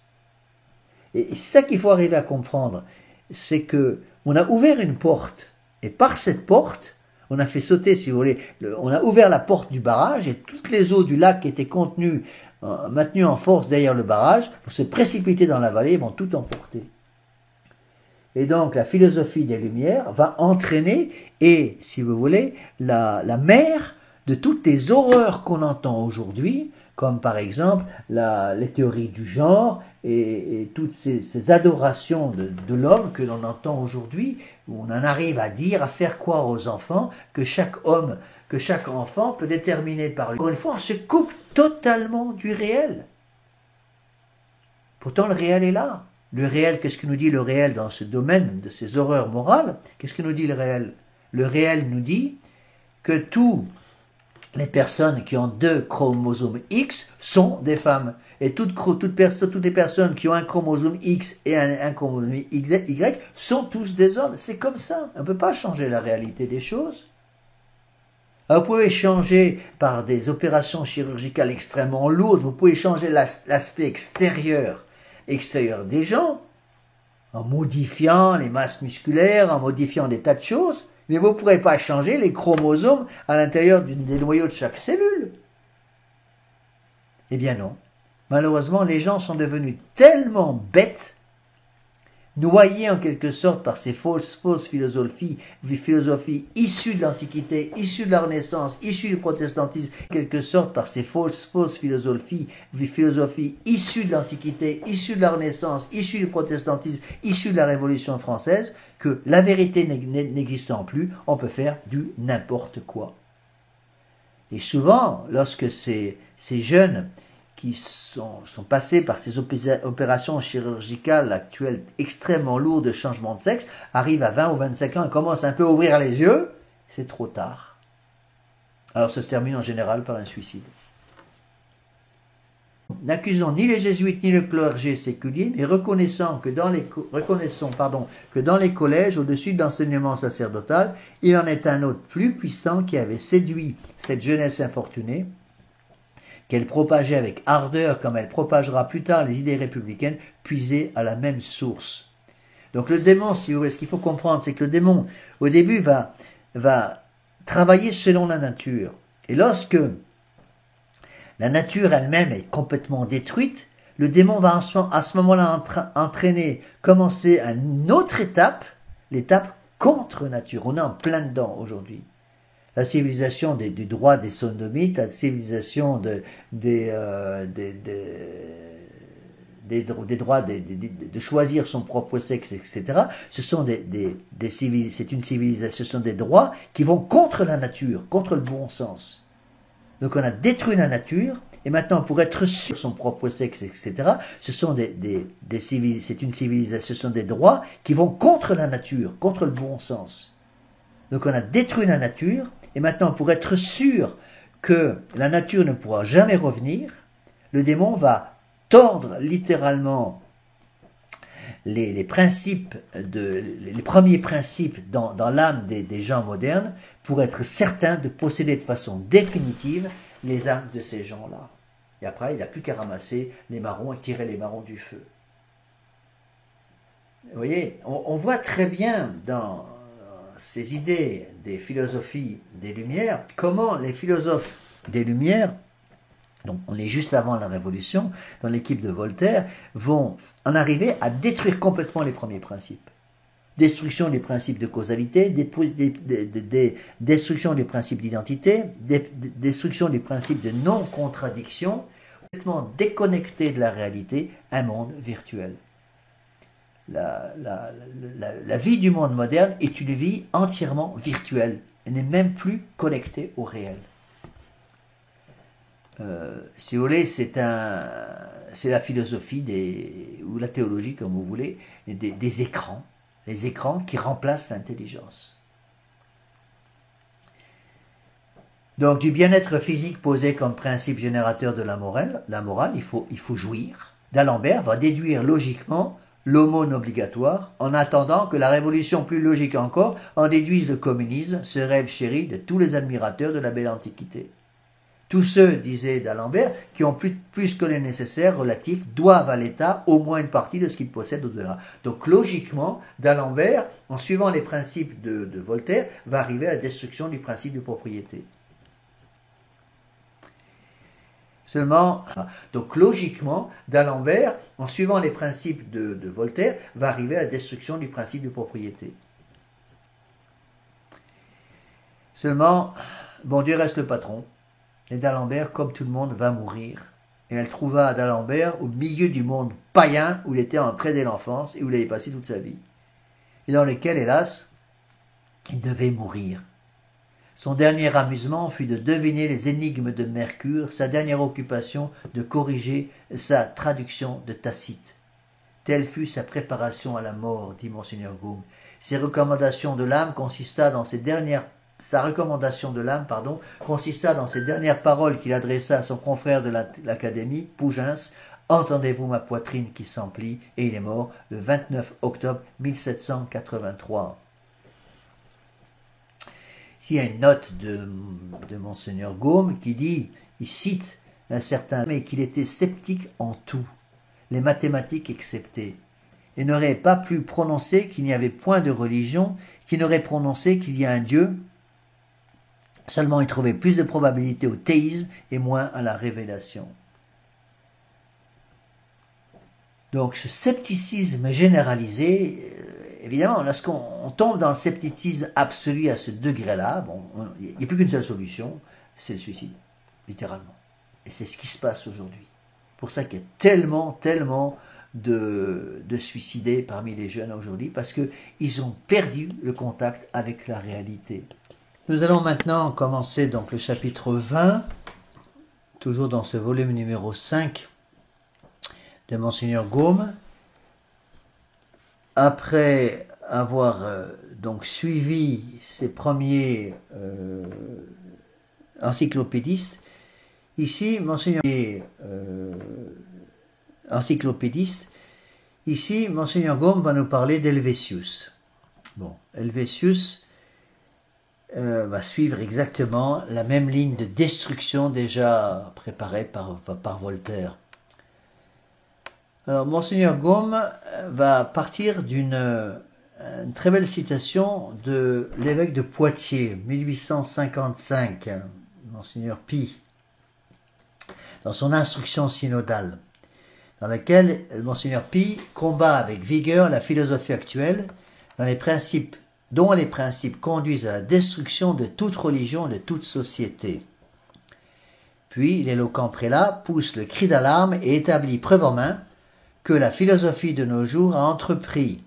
Et c'est ça qu'il faut arriver à comprendre, c'est que on a ouvert une porte, et par cette porte, on a fait sauter, si vous voulez, on a ouvert la porte du barrage, et toutes les eaux du lac qui étaient contenues, maintenues en force derrière le barrage, pour se précipiter dans la vallée, vont tout emporter. Et donc la philosophie des Lumières va entraîner, et si vous voulez, la mer de toutes les horreurs qu'on entend aujourd'hui, comme par exemple les théories du genre et toutes ces adorations de l'homme que l'on entend aujourd'hui, où on en arrive à dire, à faire croire aux enfants que chaque homme, que chaque enfant peut déterminer par lui. Encore une fois, on se coupe totalement du réel. Pourtant, le réel est là. Le réel, qu'est-ce que nous dit le réel dans ce domaine de ces horreurs morales? Qu'est-ce que nous dit le réel? Le réel nous dit que toutes les personnes qui ont 2 chromosomes X sont des femmes. Et toutes les personnes qui ont un chromosome X et un chromosome Y sont tous des hommes. C'est comme ça. On ne peut pas changer la réalité des choses. Alors, vous pouvez changer par des opérations chirurgicales extrêmement lourdes, vous pouvez changer l'aspect extérieur des gens, en modifiant les masses musculaires, en modifiant des tas de choses, mais vous ne pourrez pas changer les chromosomes à l'intérieur des noyaux de chaque cellule. Eh bien non. Malheureusement, les gens sont devenus tellement bêtes, noyés en quelque sorte par ces fausses philosophies issues de l'Antiquité, issues de la Renaissance, issues du protestantisme, en quelque sorte par ces fausses philosophies issues de l'Antiquité, issues de la Renaissance, issues du protestantisme, issues de la Révolution française, que la vérité n'existant plus, on peut faire du n'importe quoi. Et souvent, lorsque ces jeunes qui sont passés par ces opérations chirurgicales actuelles extrêmement lourdes de changement de sexe, arrivent à 20 ou 25 ans et commencent un peu à ouvrir les yeux, c'est trop tard. Alors ça se termine en général par un suicide. N'accusons ni les jésuites ni le clergé séculier, mais reconnaissons que dans les collèges, au-dessus de l'enseignement sacerdotal, il en est un autre plus puissant qui avait séduit cette jeunesse infortunée, qu'elle propageait avec ardeur comme elle propagera plus tard les idées républicaines, puisées à la même source. Donc le démon, si vous voulez, ce qu'il faut comprendre, c'est que le démon, au début, va travailler selon la nature. Et lorsque la nature elle-même est complètement détruite, le démon va à ce moment-là commencer une autre étape, l'étape contre nature. On est en plein dedans aujourd'hui. La civilisation du droit des sodomites, la civilisation des droits de choisir son propre sexe, etc. Ce sont c'est une civilisation, ce sont des droits qui vont contre la nature, contre le bon sens. Donc on a détruit la nature, et maintenant pour être sûr de son propre sexe, etc., ce sont c'est une civilisation, ce sont des droits qui vont contre la nature, contre le bon sens. Donc on a détruit la nature, et maintenant pour être sûr que la nature ne pourra jamais revenir, le démon va tordre littéralement les premiers principes dans l'âme des gens modernes pour être certain de posséder de façon définitive les âmes de ces gens-là. Et après, il n'a plus qu'à ramasser les marrons et tirer les marrons du feu. Vous voyez, on voit très bien dans ces idées des philosophies des Lumières comment les philosophes des Lumières, donc on est juste avant la Révolution, dans l'équipe de Voltaire, vont en arriver à détruire complètement les premiers principes. Destruction des principes de causalité, destruction des principes d'identité, destruction des principes de non-contradiction, complètement déconnecté de la réalité, un monde virtuel. La vie du monde moderne est une vie entièrement virtuelle. Elle n'est même plus connectée au réel. Si vous voulez, c'est la philosophie ou la théologie, comme vous voulez, des écrans. Les écrans qui remplacent l'intelligence. Donc, du bien-être physique posé comme principe générateur de la morale, il faut jouir. D'Alembert va déduire logiquement l'aumône obligatoire, en attendant que la révolution plus logique encore en déduise le communisme, ce rêve chéri de tous les admirateurs de la belle antiquité. Tous ceux, disait d'Alembert, qui ont plus que le nécessaire relatif, doivent à l'État au moins une partie de ce qu'il possède au-delà. Donc logiquement, d'Alembert, en suivant les principes de Voltaire, va arriver à la destruction du principe de propriété. Seulement, donc logiquement, d'Alembert, en suivant les principes de Voltaire, va arriver à la destruction du principe de propriété. Seulement, bon Dieu reste le patron. Et d'Alembert, comme tout le monde, va mourir. Et elle trouva d'Alembert au milieu du monde païen où il était entré dès l'enfance et où il avait passé toute sa vie. Et dans lequel, hélas, il devait mourir. Son dernier amusement fut de deviner les énigmes de Mercure, sa dernière occupation de corriger sa traduction de Tacite. Telle fut sa préparation à la mort, dit Monseigneur Gaume. Sa recommandation de l'âme consista dans ces dernières paroles qu'il adressa à son confrère de l'Académie, Pougens. Entendez-vous ma poitrine qui s'emplit, et il est mort le 29 octobre 1783. Ici, il y a une note de Monseigneur Gaume qui dit, il cite un certain, mais qu'il était sceptique en tout, les mathématiques exceptées, et n'aurait pas pu prononcer qu'il n'y avait point de religion, qui n'aurait prononcé qu'il y a un Dieu. Seulement, il trouvait plus de probabilité au théisme et moins à la révélation. Donc, ce scepticisme généralisé, évidemment, lorsqu'on tombe dans le scepticisme absolu à ce degré-là, il n'y a plus qu'une seule solution, c'est le suicide, littéralement. Et c'est ce qui se passe aujourd'hui. C'est pour ça qu'il y a tellement de suicidés parmi les jeunes aujourd'hui, parce qu'ils ont perdu le contact avec la réalité. Nous allons maintenant commencer donc le chapitre 20, toujours dans ce volume numéro 5 de Monseigneur Gaume. Après avoir donc suivi ses premiers encyclopédistes, ici Monseigneur Gaume va nous parler d'Helvétius. Bon, Helvétius va suivre exactement la même ligne de destruction déjà préparée par Voltaire. Alors, Monseigneur Gaume va partir d'une très belle citation de l'évêque de Poitiers, 1855, Monseigneur Pie, dans son instruction synodale, dans laquelle Monseigneur Pie combat avec vigueur la philosophie actuelle, dont les principes conduisent à la destruction de toute religion, de toute société. Puis, l'éloquent prélat pousse le cri d'alarme et établit preuve en main que la philosophie de nos jours a entrepris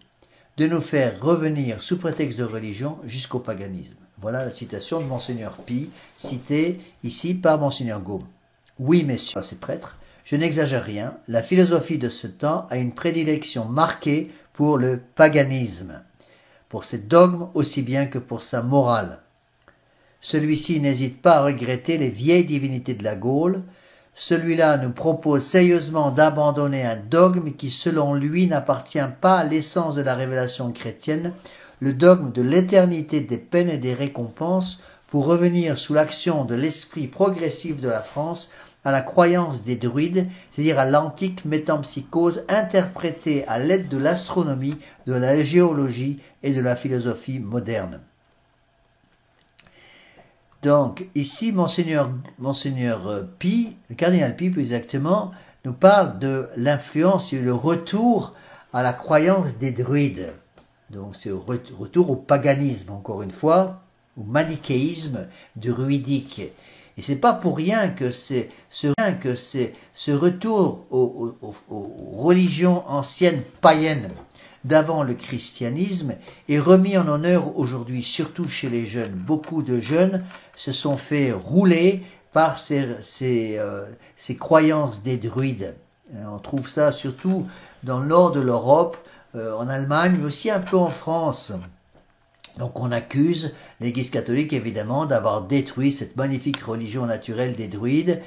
de nous faire revenir sous prétexte de religion jusqu'au paganisme. Voilà la citation de Monseigneur Pie, citée ici par Monseigneur Gaume. Oui, messieurs, ces prêtres, je n'exagère rien, la philosophie de ce temps a une prédilection marquée pour le paganisme, pour ses dogmes aussi bien que pour sa morale. Celui-ci n'hésite pas à regretter les vieilles divinités de la Gaule. Celui-là nous propose sérieusement d'abandonner un dogme qui, selon lui, n'appartient pas à l'essence de la révélation chrétienne, le dogme de l'éternité des peines et des récompenses, pour revenir sous l'action de l'esprit progressif de la France à la croyance des druides, c'est-à-dire à l'antique métempsychose interprétée à l'aide de l'astronomie, de la géologie et de la philosophie moderne. Donc, ici, Monseigneur Pie, le cardinal Pie plus exactement, nous parle de l'influence et le retour à la croyance des druides. Donc, c'est le retour au paganisme, encore une fois, au manichéisme druidique. Et c'est pas pour rien que ce retour aux religions anciennes païennes d'avant le christianisme est remis en honneur aujourd'hui, surtout chez les jeunes. Beaucoup de jeunes se sont fait rouler par ces croyances des druides. On trouve ça surtout dans le nord de l'Europe, en Allemagne, mais aussi un peu en France. Donc on accuse l'Église catholique évidemment d'avoir détruit cette magnifique religion naturelle des druides,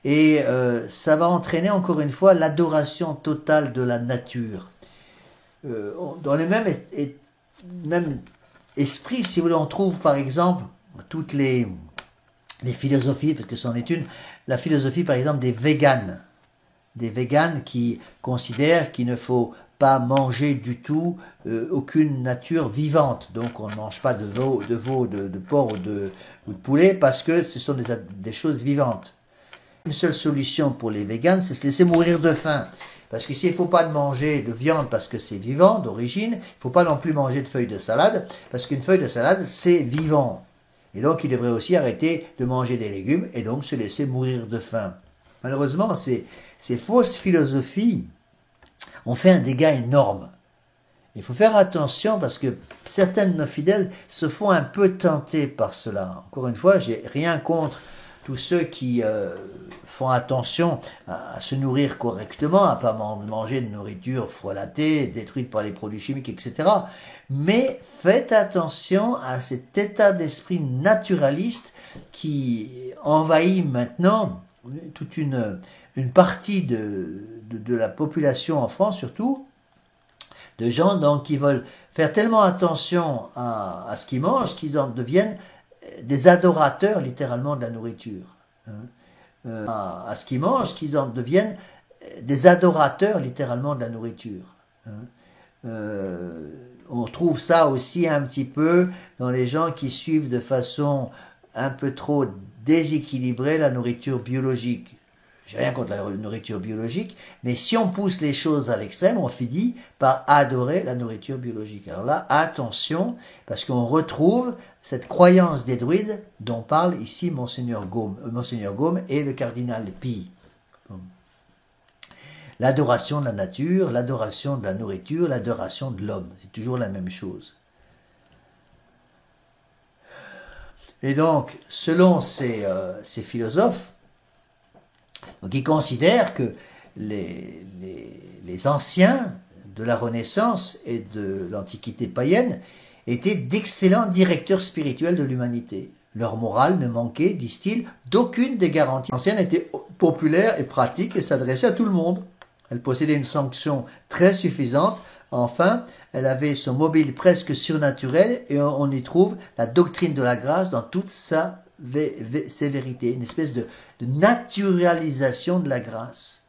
et ça va entraîner encore une fois l'adoration totale de la nature. Dans le même esprit, si vous voulez, on trouve par exemple toutes les philosophies, parce que c'en est une, la philosophie par exemple des véganes qui considèrent qu'il ne faut pas manger du tout aucune nature vivante. Donc on ne mange pas de veau, de porc ou de poulet parce que ce sont des choses vivantes. Une seule solution pour les véganes, c'est se laisser mourir de faim. Parce que s'il ne faut pas manger de viande parce que c'est vivant d'origine, il ne faut pas non plus manger de feuilles de salade parce qu'une feuille de salade, c'est vivant. Et donc il devrait aussi arrêter de manger des légumes et donc se laisser mourir de faim. Malheureusement, ces fausses philosophies ont fait un dégât énorme. Il faut faire attention parce que certains de nos fidèles se font un peu tenter par cela. Encore une fois, j'ai rien contre tous ceux qui font attention à se nourrir correctement, à ne pas manger de nourriture frelatée, détruite par les produits chimiques, etc. Mais faites attention à cet état d'esprit naturaliste qui envahit maintenant toute une partie de la population en France surtout, de gens donc qui veulent faire tellement attention à ce qu'ils mangent qu'ils en deviennent des adorateurs littéralement de la nourriture. À ce qu'ils mangent qu'ils en deviennent des adorateurs littéralement de la nourriture. On trouve ça aussi un petit peu dans les gens qui suivent de façon un peu trop déséquilibrée la nourriture biologique. J'ai rien contre la nourriture biologique, mais si on pousse les choses à l'extrême, on finit par adorer la nourriture biologique. Alors là, attention, parce qu'on retrouve cette croyance des druides dont parle ici Monseigneur Gaume et le cardinal Pie. L'adoration de la nature, l'adoration de la nourriture, l'adoration de l'homme, c'est toujours la même chose. Et donc, selon ces philosophes, donc ils considèrent que les anciens de la Renaissance et de l'Antiquité païenne étaient d'excellents directeurs spirituels de l'humanité. Leur morale ne manquait, disent-ils, d'aucune des garanties. L'ancienne était populaire et pratique et s'adressait à tout le monde. Elle possédait une sanction très suffisante. Enfin, elle avait son mobile presque surnaturel et on y trouve la doctrine de la grâce dans toute sa sévérité, une espèce de naturalisation de la grâce.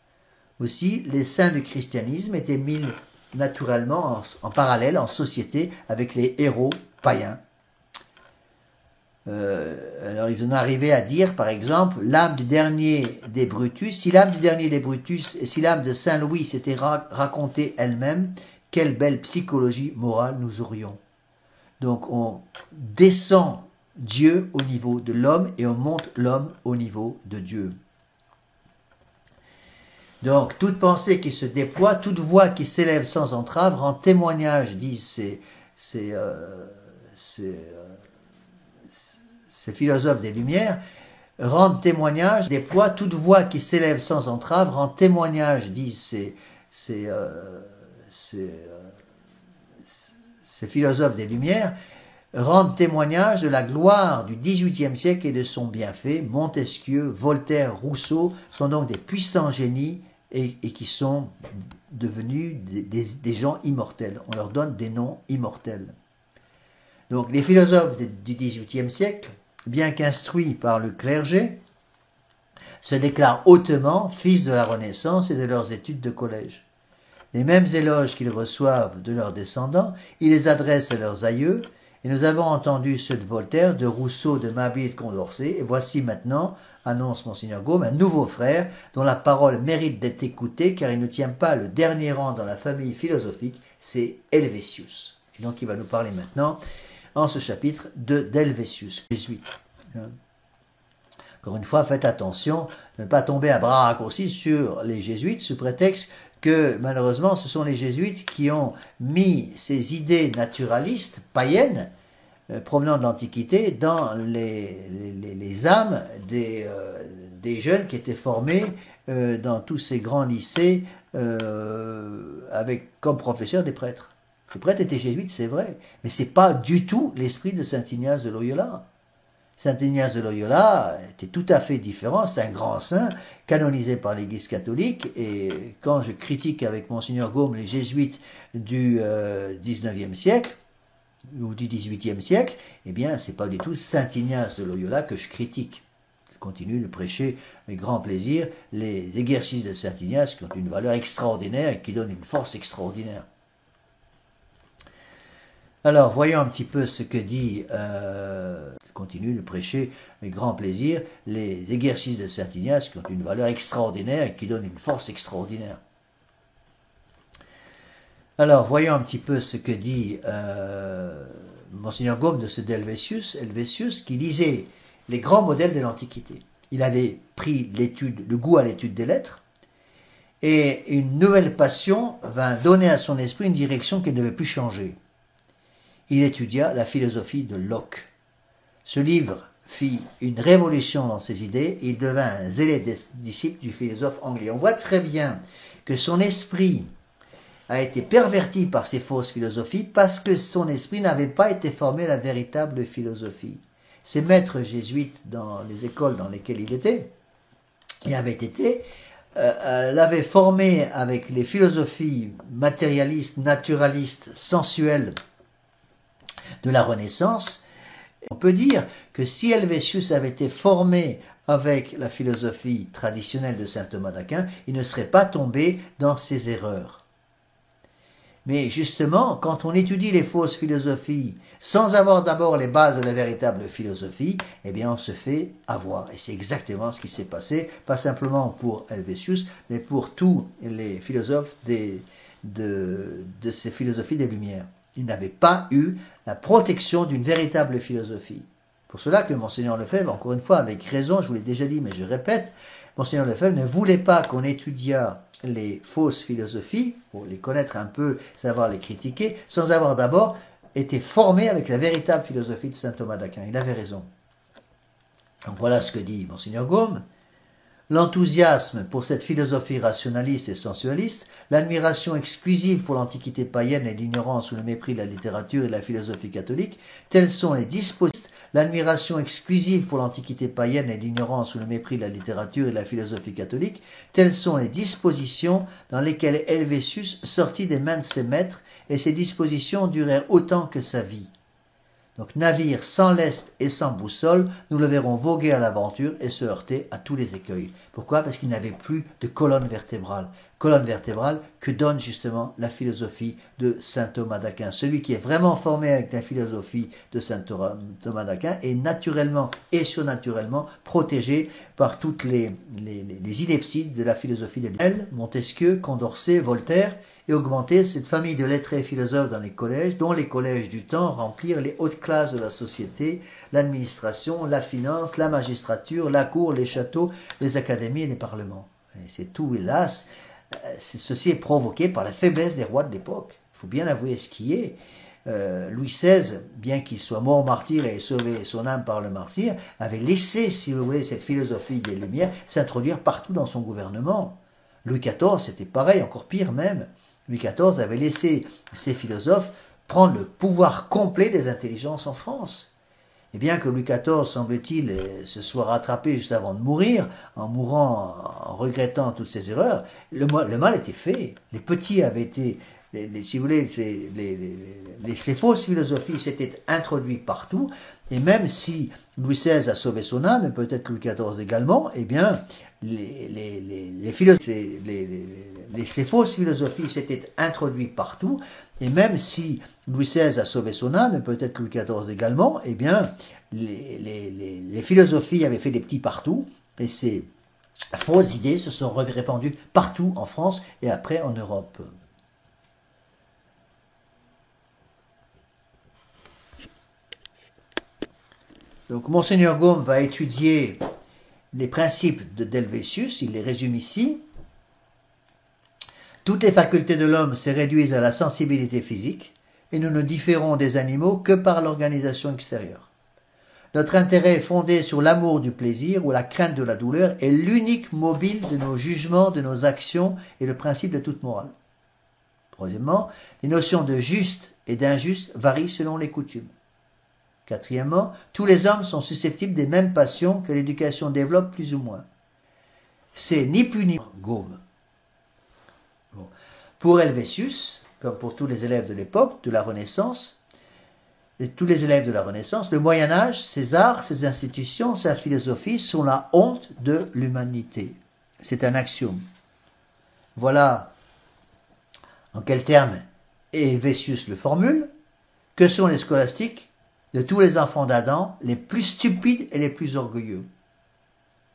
Aussi, les saints du christianisme étaient mis naturellement en parallèle, en société, avec les héros païens. Alors ils en arrivaient à dire, par exemple, l'âme du dernier des Brutus, si l'âme du dernier des Brutus et si l'âme de Saint Louis s'était racontée elle-même, quelle belle psychologie morale nous aurions. Donc on descend Dieu au niveau de l'homme et on monte l'homme au niveau de Dieu. Donc toute pensée qui se déploie, toute voix qui s'élève sans entrave rend témoignage, disent ces philosophes des Lumières, rendent témoignage, déploie toute voix qui s'élève sans entrave rend témoignage, disent ces philosophes des Lumières, rendent témoignage de la gloire du XVIIIe siècle et de son bienfait. Montesquieu, Voltaire, Rousseau sont donc des puissants génies et qui sont devenus des gens immortels. On leur donne des noms immortels. Donc les philosophes du XVIIIe siècle, bien qu'instruits par le clergé, se déclarent hautement fils de la Renaissance et de leurs études de collège. Les mêmes éloges qu'ils reçoivent de leurs descendants, ils les adressent à leurs aïeux, et nous avons entendu ceux de Voltaire, de Rousseau, de Mably et de Condorcet, et voici maintenant, annonce Monseigneur Gaume, un nouveau frère dont la parole mérite d'être écoutée car il ne tient pas le dernier rang dans la famille philosophique, c'est Helvétius. Et donc il va nous parler maintenant, en ce chapitre, d'Helvétius, jésuite. Encore une fois, faites attention de ne pas tomber à bras raccourcis sur les jésuites sous prétexte que malheureusement ce sont les jésuites qui ont mis ces idées naturalistes, païennes, provenant de l'Antiquité, dans les âmes des jeunes qui étaient formés dans tous ces grands lycées avec comme professeurs des prêtres. Les prêtres étaient jésuites, c'est vrai, mais ce n'est pas du tout l'esprit de saint Ignace de Loyola. Saint Ignace de Loyola était tout à fait différent, c'est un grand saint, canonisé par l'Église catholique, et quand je critique avec Monseigneur Gaume les jésuites du XIXe siècle, ou du XVIIIe siècle, eh bien c'est pas du tout Saint Ignace de Loyola que je critique. Je continue de prêcher avec grand plaisir les exercices de Saint Ignace qui ont une valeur extraordinaire et qui donnent une force extraordinaire. Alors, voyons un petit peu ce que dit, continue de prêcher avec grand plaisir, les exercices de Saint Ignace qui ont une valeur extraordinaire et qui donnent une force extraordinaire. Alors, voyons un petit peu ce que dit Monseigneur Gaume de ce d'Helvétius, qui lisait les grands modèles de l'Antiquité. Il avait pris le goût à l'étude des lettres, et une nouvelle passion vint donner à son esprit une direction qu'il ne devait plus changer. Il étudia la philosophie de Locke. Ce livre fit une révolution dans ses idées et il devint un zélé disciple du philosophe anglais. On voit très bien que son esprit a été perverti par ces fausses philosophies parce que son esprit n'avait pas été formé à la véritable philosophie. Ses maîtres jésuites dans les écoles dans lesquelles il était, et avait été, l'avaient formé avec les philosophies matérialistes, naturalistes, sensuelles, de la Renaissance. On peut dire que si Helvétius avait été formé avec la philosophie traditionnelle de saint Thomas d'Aquin, il ne serait pas tombé dans ces erreurs. Mais justement, quand on étudie les fausses philosophies sans avoir d'abord les bases de la véritable philosophie, eh bien on se fait avoir. Et c'est exactement ce qui s'est passé, pas simplement pour Helvétius, mais pour tous les philosophes de ces philosophies des Lumières. Ils n'avaient pas eu la protection d'une véritable philosophie. Pour cela que Monseigneur Lefebvre, encore une fois avec raison, je vous l'ai déjà dit mais je répète, Monseigneur Lefebvre ne voulait pas qu'on étudiât les fausses philosophies, pour les connaître un peu, savoir les critiquer, sans avoir d'abord été formé avec la véritable philosophie de saint Thomas d'Aquin. Il avait raison. Donc voilà ce que dit Monseigneur Gaume. L'enthousiasme pour cette philosophie rationaliste et sensualiste, l'admiration exclusive pour l'antiquité païenne et l'ignorance ou le mépris de la littérature et de la philosophie catholique, tels sont les dispositions. L'admiration exclusive pour l'antiquité païenne et l'ignorance ou le mépris de la littérature et de la philosophie catholique, telles sont les dispositions dans lesquelles Helvétius sortit des mains de ses maîtres, et ces dispositions durèrent autant que sa vie. Donc navire sans lest et sans boussole, nous le verrons voguer à l'aventure et se heurter à tous les écueils. Pourquoi? Parce qu'il n'avait plus de colonne vertébrale. Colonne vertébrale que donne justement la philosophie de saint Thomas d'Aquin. Celui qui est vraiment formé avec la philosophie de saint Thomas d'Aquin est naturellement et surnaturellement protégé par toutes les inepties de la philosophie des Lumières. Montesquieu, Condorcet, Voltaire, et augmenter cette famille de lettrés philosophes dans les collèges, dont les collèges du temps remplirent les hautes classes de la société, l'administration, la finance, la magistrature, la cour, les châteaux, les académies et les parlements. Et c'est tout, hélas, ceci est provoqué par la faiblesse des rois de l'époque. Il faut bien avouer ce qui est. Louis XVI, bien qu'il soit mort martyr et ait sauvé son âme par le martyr, avait laissé, si vous voulez, cette philosophie des Lumières s'introduire partout dans son gouvernement. Louis XIV, c'était pareil, encore pire même. Louis XIV avait laissé ces philosophes prendre le pouvoir complet des intelligences en France. Et bien que Louis XIV, semble-t-il, se soit rattrapé juste avant de mourir, en mourant, en regrettant toutes ses erreurs, le mal était fait. Les petits avaient été, si vous voulez, ces fausses philosophies s'étaient introduites partout, et même si Louis XVI a sauvé son âme, et peut-être Louis XIV également, eh bien, ces fausses philosophies s'étaient introduites partout, et même si Louis XVI a sauvé son âme, et peut-être Louis XIV également, eh bien, les philosophies avaient fait des petits partout, et ces fausses idées se sont répandues partout en France et après en Europe. Donc, Monseigneur Gaume va étudier les principes d'Helvétius, il les résume ici. Toutes les facultés de l'homme se réduisent à la sensibilité physique, et nous ne différons des animaux que par l'organisation extérieure. Notre intérêt est fondé sur l'amour du plaisir ou la crainte de la douleur est l'unique mobile de nos jugements, de nos actions et le principe de toute morale. Troisièmement, les notions de juste et d'injuste varient selon les coutumes. Quatrièmement, tous les hommes sont susceptibles des mêmes passions que l'éducation développe plus ou moins. C'est ni plus ni moins Gaume. Bon. Pour Helvétius, comme pour tous les élèves de l'époque, de la Renaissance, et tous les élèves de la Renaissance, le Moyen-Âge, ses arts, ses institutions, sa philosophie sont la honte de l'humanité. C'est un axiome. Voilà en quels termes Helvétius le formule. Que sont les scolastiques? De tous les enfants d'Adam, les plus stupides et les plus orgueilleux.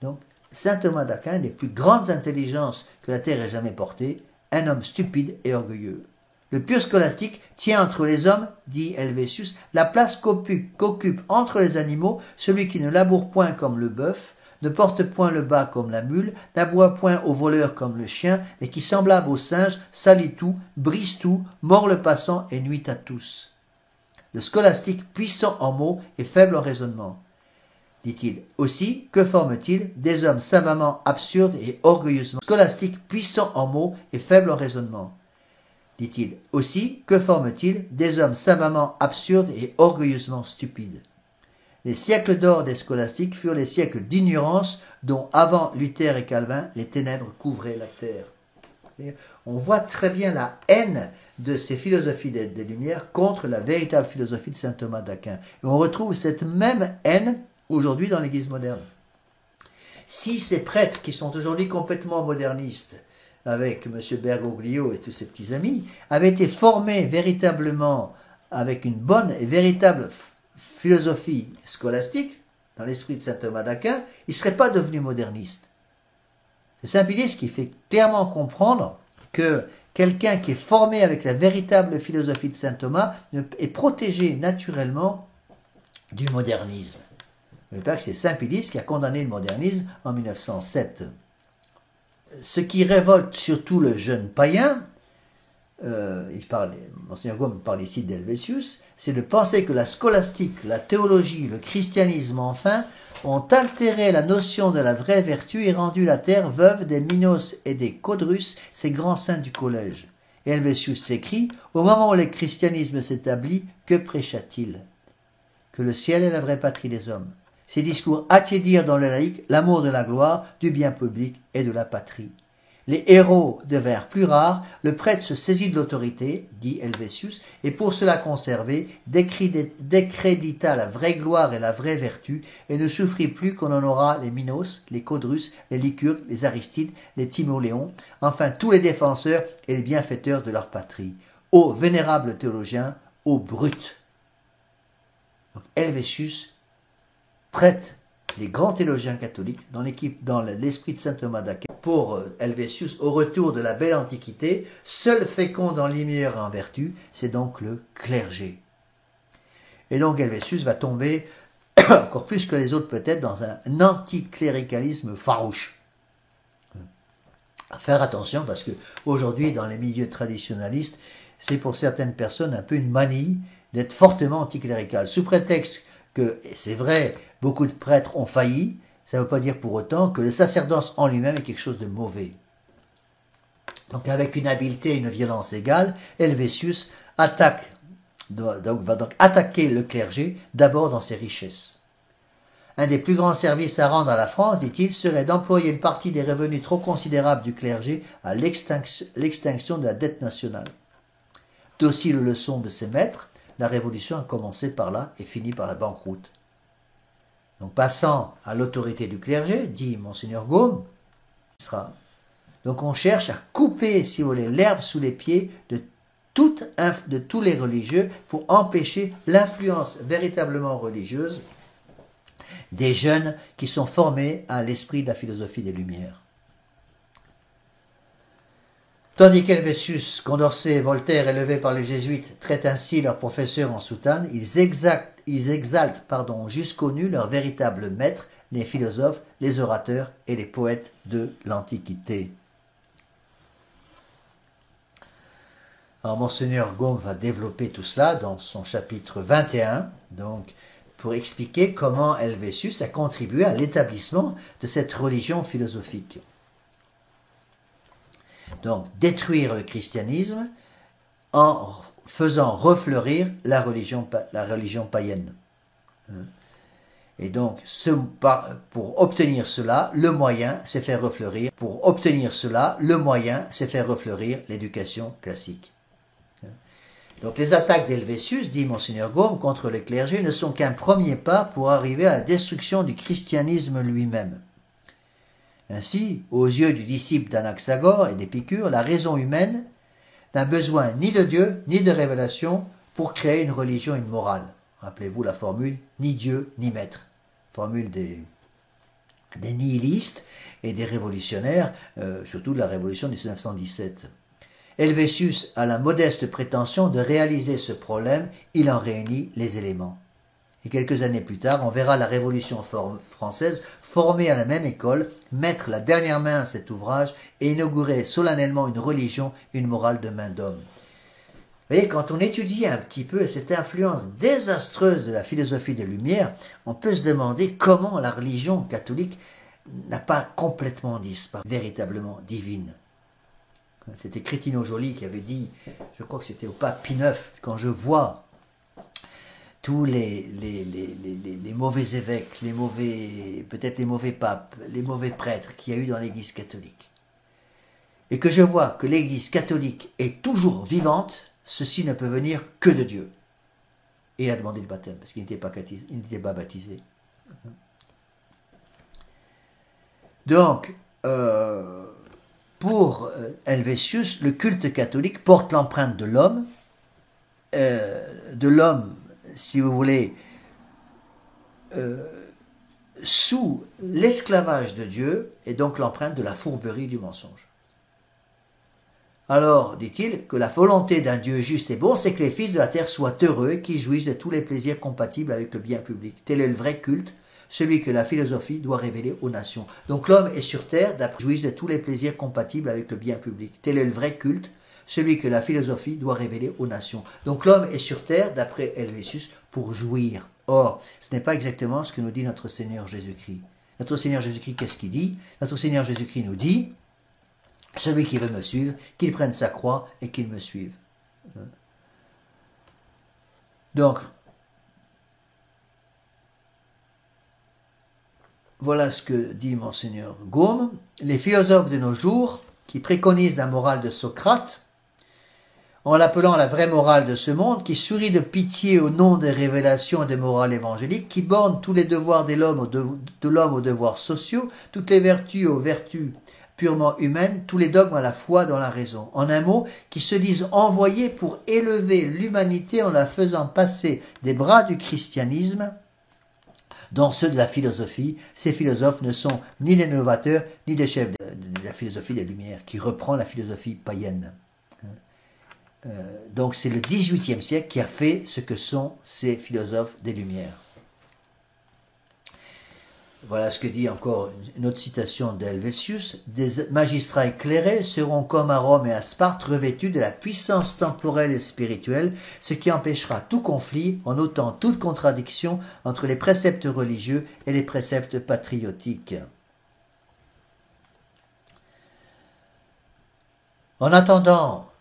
Donc, saint Thomas d'Aquin, les plus grandes intelligences que la terre ait jamais portées, un homme stupide et orgueilleux. Le pur scolastique tient entre les hommes, dit Helvétius, la place qu'occupe entre les animaux celui qui ne laboure point comme le bœuf, ne porte point le bât comme la mule, n'aboie point au voleur comme le chien, et qui, semblable au singe, salit tout, brise tout, mord le passant et nuit à tous. Le scolastique puissant en mots et faible en raisonnement. Dit-il aussi, que forme-t-il? Des hommes savamment absurdes et orgueilleusement. Scolastique puissant en mots et faible en raisonnement. Dit-il aussi, que forme-t-il? Des hommes savamment absurdes et orgueilleusement stupides. Les siècles d'or des scolastiques furent les siècles d'ignorance dont, avant Luther et Calvin, les ténèbres couvraient la terre. On voit très bien la haine de ces philosophies des Lumières contre la véritable philosophie de saint Thomas d'Aquin. Et on retrouve cette même haine aujourd'hui dans l'Église moderne. Si ces prêtres qui sont aujourd'hui complètement modernistes, avec M. Bergoglio et tous ses petits amis, avaient été formés véritablement avec une bonne et véritable philosophie scolastique, dans l'esprit de saint Thomas d'Aquin, ils ne seraient pas devenus modernistes. C'est Saint-Pilice qui fait clairement comprendre que quelqu'un qui est formé avec la véritable philosophie de saint Thomas est protégé naturellement du modernisme. N'oubliez pas que c'est Saint-Pilice qui a condamné le modernisme en 1907. Ce qui révolte surtout le jeune païen, Monseigneur Gaume parle ici d'Helvétius, c'est de penser que la scolastique, la théologie, le christianisme enfin, ont altéré la notion de la vraie vertu et rendu la terre veuve des Minos et des Codrus, ces grands saints du collège. Et Helvétius s'écrit, au moment où le christianisme s'établit, que prêcha-t-il? Que le ciel est la vraie patrie des hommes. Ces discours attiédirent dans le laïc l'amour de la gloire, du bien public et de la patrie. Les héros devinrent plus rares, le prêtre se saisit de l'autorité, dit Helvétius, et pour cela conserver, décrédita la vraie gloire et la vraie vertu, et ne souffrit plus qu'on en aura les Minos, les Codrus, les Lycurgues, les Aristides, les Timoléons, enfin tous les défenseurs et les bienfaiteurs de leur patrie. Ô vénérables théologiens, ô brutes! Donc Helvétius traite les grands théologiens catholiques dans l'esprit de saint Thomas d'Aquin. Pour Helvétius, au retour de la belle antiquité, seul fécond dans l'immédiat en vertu, c'est donc le clergé. Et donc Helvétius va tomber, encore plus que les autres peut-être, dans un anticléricalisme farouche. À faire attention parce que aujourd'hui, dans les milieux traditionnalistes, c'est pour certaines personnes un peu une manie d'être fortement anticlérical, sous prétexte que, et c'est vrai, beaucoup de prêtres ont failli, ça ne veut pas dire pour autant que le sacerdoce en lui-même est quelque chose de mauvais. Donc avec une habileté et une violence égale, Helvétius va donc attaquer le clergé d'abord dans ses richesses. Un des plus grands services à rendre à la France, dit-il, serait d'employer une partie des revenus trop considérables du clergé à l'extinction de la dette nationale. Docile aux leçons de ses maîtres, la Révolution a commencé par là et fini par la banqueroute. Donc passant à l'autorité du clergé, dit Monseigneur Gaume, donc on cherche à couper, si vous voulez, l'herbe sous les pieds de tous les religieux pour empêcher l'influence véritablement religieuse des jeunes qui sont formés à l'esprit de la philosophie des Lumières. Tandis qu'Helvétius, Condorcet, Voltaire, élevés par les jésuites, traitent ainsi leurs professeurs en soutane, ils exaltent jusqu'au nu leurs véritables maîtres, les philosophes, les orateurs et les poètes de l'Antiquité. Alors Monseigneur Gaume va développer tout cela dans son chapitre 21, donc pour expliquer comment Helvétius a contribué à l'établissement de cette religion philosophique. Donc, détruire le christianisme en faisant refleurir la religion païenne. Et donc, pour obtenir cela, le moyen, c'est faire refleurir. Pour obtenir cela, le moyen, c'est faire refleurir l'éducation classique. Donc, les attaques d'Helvétius, dit Monseigneur Gaume, contre le clergé ne sont qu'un premier pas pour arriver à la destruction du christianisme lui-même. Ainsi, aux yeux du disciple d'Anaxagore et d'Épicure, la raison humaine n'a besoin ni de Dieu ni de révélation pour créer une religion et une morale. Rappelez-vous la formule « ni Dieu ni maître », formule des nihilistes et des révolutionnaires, surtout de la révolution de 1917. Helvétius a la modeste prétention de réaliser ce problème, il en réunit les éléments. Et quelques années plus tard, on verra la Révolution française formée à la même école, mettre la dernière main à cet ouvrage et inaugurer solennellement une religion et une morale de main d'homme. Vous voyez, quand on étudie un petit peu cette influence désastreuse de la philosophie des Lumières, on peut se demander comment la religion catholique n'a pas complètement disparu, véritablement divine. C'était Crétino Joly qui avait dit, je crois que c'était au pape Pie IX, quand je vois tous les mauvais évêques, peut-être les mauvais papes, les mauvais prêtres qu'il y a eu dans l'Église catholique, et que je vois que l'Église catholique est toujours vivante, ceci ne peut venir que de Dieu. Et il a demandé le baptême, parce qu'il n'était pas baptisé. Donc, pour Helvétius, le culte catholique porte l'empreinte de l'homme, si vous voulez, sous l'esclavage de Dieu, et donc l'empreinte de la fourberie du mensonge. Alors, dit-il, que la volonté d'un Dieu juste et bon, c'est que les fils de la terre soient heureux et qu'ils jouissent de tous les plaisirs compatibles avec le bien public. Tel est le vrai culte, celui que la philosophie doit révéler aux nations. Donc l'homme est sur terre, jouissent de tous les plaisirs compatibles avec le bien public. Tel est le vrai culte, celui que la philosophie doit révéler aux nations. Donc l'homme est sur terre, d'après Helvétius, pour jouir. Or, ce n'est pas exactement ce que nous dit notre Seigneur Jésus-Christ. Notre Seigneur Jésus-Christ, qu'est-ce qu'il dit? Notre Seigneur Jésus-Christ nous dit, celui qui veut me suivre, qu'il prenne sa croix et qu'il me suive. Donc, voilà ce que dit Monseigneur Gaume. Les philosophes de nos jours, qui préconisent la morale de Socrate, en l'appelant la vraie morale de ce monde, qui sourit de pitié au nom des révélations et des morales évangéliques, qui borne tous les devoirs de l'homme aux devoirs sociaux, toutes les vertus aux vertus purement humaines, tous les dogmes à la foi dans la raison. En un mot, qui se disent envoyés pour élever l'humanité en la faisant passer des bras du christianisme dans ceux de la philosophie. Ces philosophes ne sont ni des novateurs, ni des chefs de la philosophie des Lumières, qui reprend la philosophie païenne. Donc c'est le XVIIIe siècle qui a fait ce que sont ces philosophes des Lumières. Voilà ce que dit encore une autre citation d'Helvétius. Des magistrats éclairés seront comme à Rome et à Sparte revêtus de la puissance temporelle et spirituelle, ce qui empêchera tout conflit en ôtant toute contradiction entre les préceptes religieux et les préceptes patriotiques. En attendant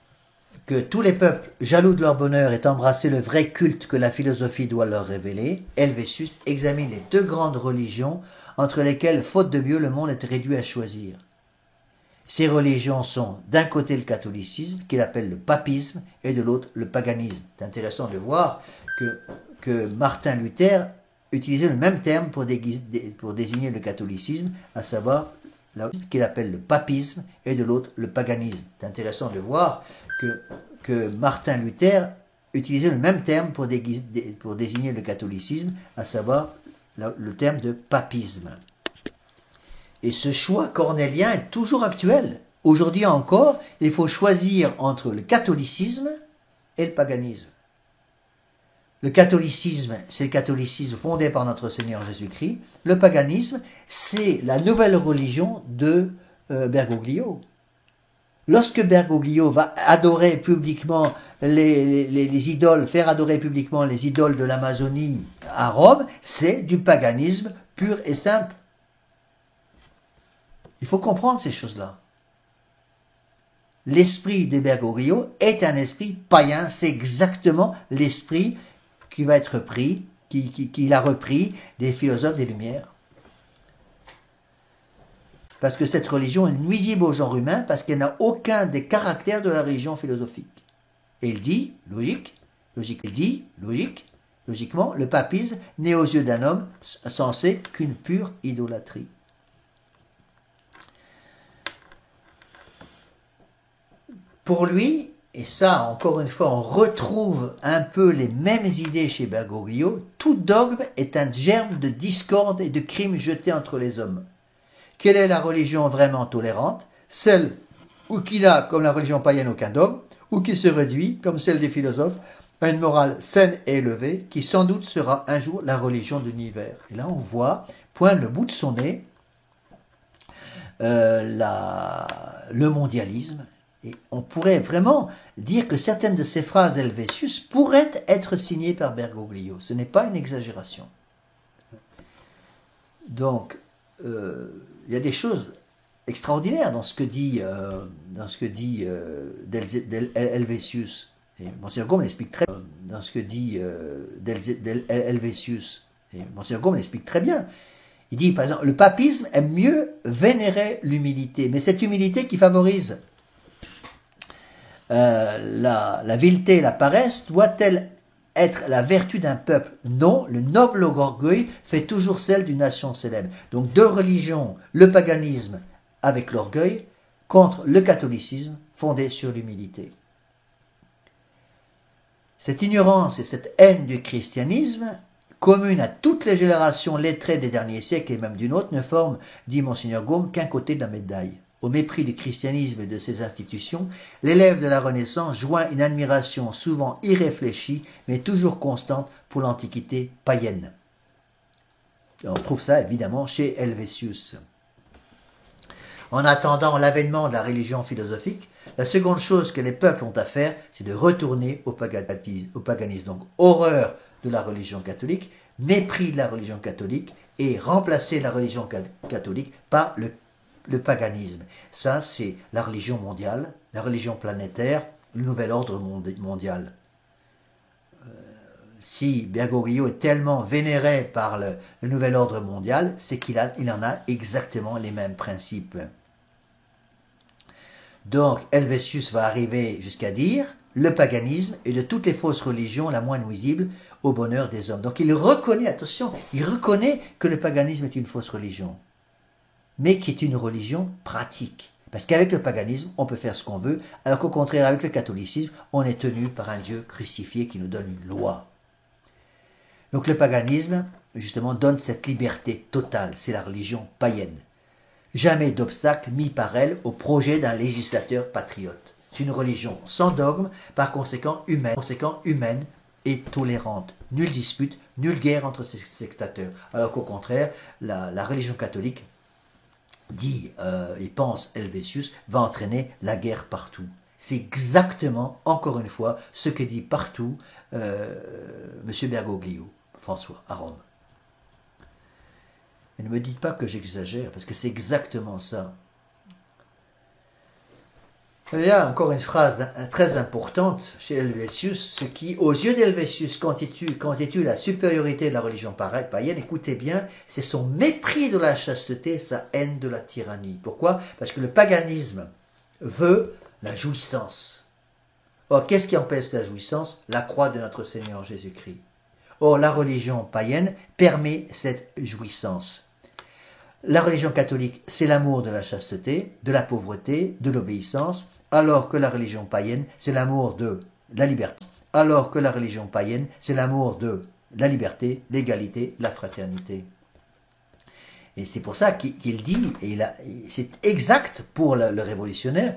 que tous les peuples, jaloux de leur bonheur, aient embrassé le vrai culte que la philosophie doit leur révéler, Helvétius examine les deux grandes religions entre lesquelles, faute de mieux, le monde est réduit à choisir. Ces religions sont d'un côté le catholicisme, qu'il appelle le papisme, et de l'autre le paganisme. C'est intéressant de voir que Martin Luther utilisait le même terme pour désigner le catholicisme, à savoir qu'il appelle le papisme, et de l'autre le paganisme. C'est intéressant de voir que Martin Luther utilisait le même terme pour désigner le catholicisme, à savoir le terme de papisme. Et ce choix cornélien est toujours actuel. Aujourd'hui encore, il faut choisir entre le catholicisme et le paganisme. Le catholicisme, c'est le catholicisme fondé par notre Seigneur Jésus-Christ. Le paganisme, c'est la nouvelle religion de Bergoglio. Lorsque Bergoglio va adorer publiquement les idoles, faire adorer publiquement les idoles de l'Amazonie à Rome, c'est du paganisme pur et simple. Il faut comprendre ces choses-là. L'esprit de Bergoglio est un esprit païen, c'est exactement l'esprit qui va être pris, qu'il a repris des philosophes des Lumières. Parce que cette religion est nuisible au genre humain, parce qu'elle n'a aucun des caractères de la religion philosophique. Et il dit, logiquement, le papisme n'est aux yeux d'un homme censé qu'une pure idolâtrie. Pour lui, et ça, encore une fois, on retrouve un peu les mêmes idées chez Bergoglio, tout dogme est un germe de discorde et de crime jeté entre les hommes. Quelle est la religion vraiment tolérante? Celle ou qui n'a, comme la religion païenne, aucun dogme, ou qui se réduit, comme celle des philosophes, à une morale saine et élevée, qui sans doute sera un jour la religion de l'univers. Et là, on voit, pointe le bout de son nez, le mondialisme. Et on pourrait vraiment dire que certaines de ces phrases d'Helvétius pourraient être signées par Bergoglio. Ce n'est pas une exagération. Donc, il y a des choses extraordinaires dans ce que dit Helvétius. Et Monseigneur Gaume l'explique très bien. Dans ce que dit Helvétius. Et Monseigneur Gaume l'explique très bien. Il dit, par exemple, le papisme aime mieux vénérer l'humilité, mais cette humilité qui favorise la vileté et la paresse doit-elle être la vertu d'un peuple? Non, le noble orgueil fait toujours celle d'une nation célèbre. Donc deux religions, le paganisme avec l'orgueil, contre le catholicisme fondé sur l'humilité. Cette ignorance et cette haine du christianisme, commune à toutes les générations lettrées des derniers siècles et même d'une autre, ne forment, dit Monseigneur Gaume, qu'un côté de la médaille. Au mépris du christianisme et de ses institutions, l'élève de la Renaissance joint une admiration souvent irréfléchie, mais toujours constante pour l'Antiquité païenne. Et on trouve ça évidemment chez Helvétius. En attendant l'avènement de la religion philosophique, la seconde chose que les peuples ont à faire, c'est de retourner au paganisme. Donc, horreur de la religion catholique, mépris de la religion catholique, et remplacer la religion catholique par le paganisme. Ça, c'est la religion mondiale, la religion planétaire, le nouvel ordre mondial. Si Bergoglio est tellement vénéré par le nouvel ordre mondial, c'est qu'il en a exactement les mêmes principes. Donc, Helvétius va arriver jusqu'à dire le paganisme est de toutes les fausses religions la moins nuisible au bonheur des hommes. Donc, il reconnaît, attention, il reconnaît que le paganisme est une fausse religion, mais qui est une religion pratique. Parce qu'avec le paganisme, on peut faire ce qu'on veut, alors qu'au contraire, avec le catholicisme, on est tenu par un Dieu crucifié qui nous donne une loi. Donc le paganisme, justement, donne cette liberté totale. C'est la religion païenne. Jamais d'obstacle mis par elle au projet d'un législateur patriote. C'est une religion sans dogme, par conséquent humaine et tolérante. Nulle dispute, nulle guerre entre ces sectateurs. Alors qu'au contraire, la religion catholique, dit et pense Helvétius, va entraîner la guerre partout. C'est exactement, encore une fois, ce que dit partout M. Bergoglio, François, à Rome. Et ne me dites pas que j'exagère, parce que c'est exactement ça. Il y a encore une phrase très importante chez Helvétius, ce qui, aux yeux d'Helvétius, constitue la supériorité de la religion païenne. Écoutez bien, c'est son mépris de la chasteté, sa haine de la tyrannie. Pourquoi? Parce que le paganisme veut la jouissance. Or, qu'est-ce qui empêche la jouissance? La croix de notre Seigneur Jésus-Christ. Or, la religion païenne permet cette jouissance. La religion catholique, c'est l'amour de la chasteté, de la pauvreté, de l'obéissance, alors que la religion païenne, c'est l'amour de la liberté. Alors que la religion païenne, c'est l'amour de la liberté, l'égalité, la fraternité. Et c'est pour ça qu'il dit, et c'est exact pour le révolutionnaire,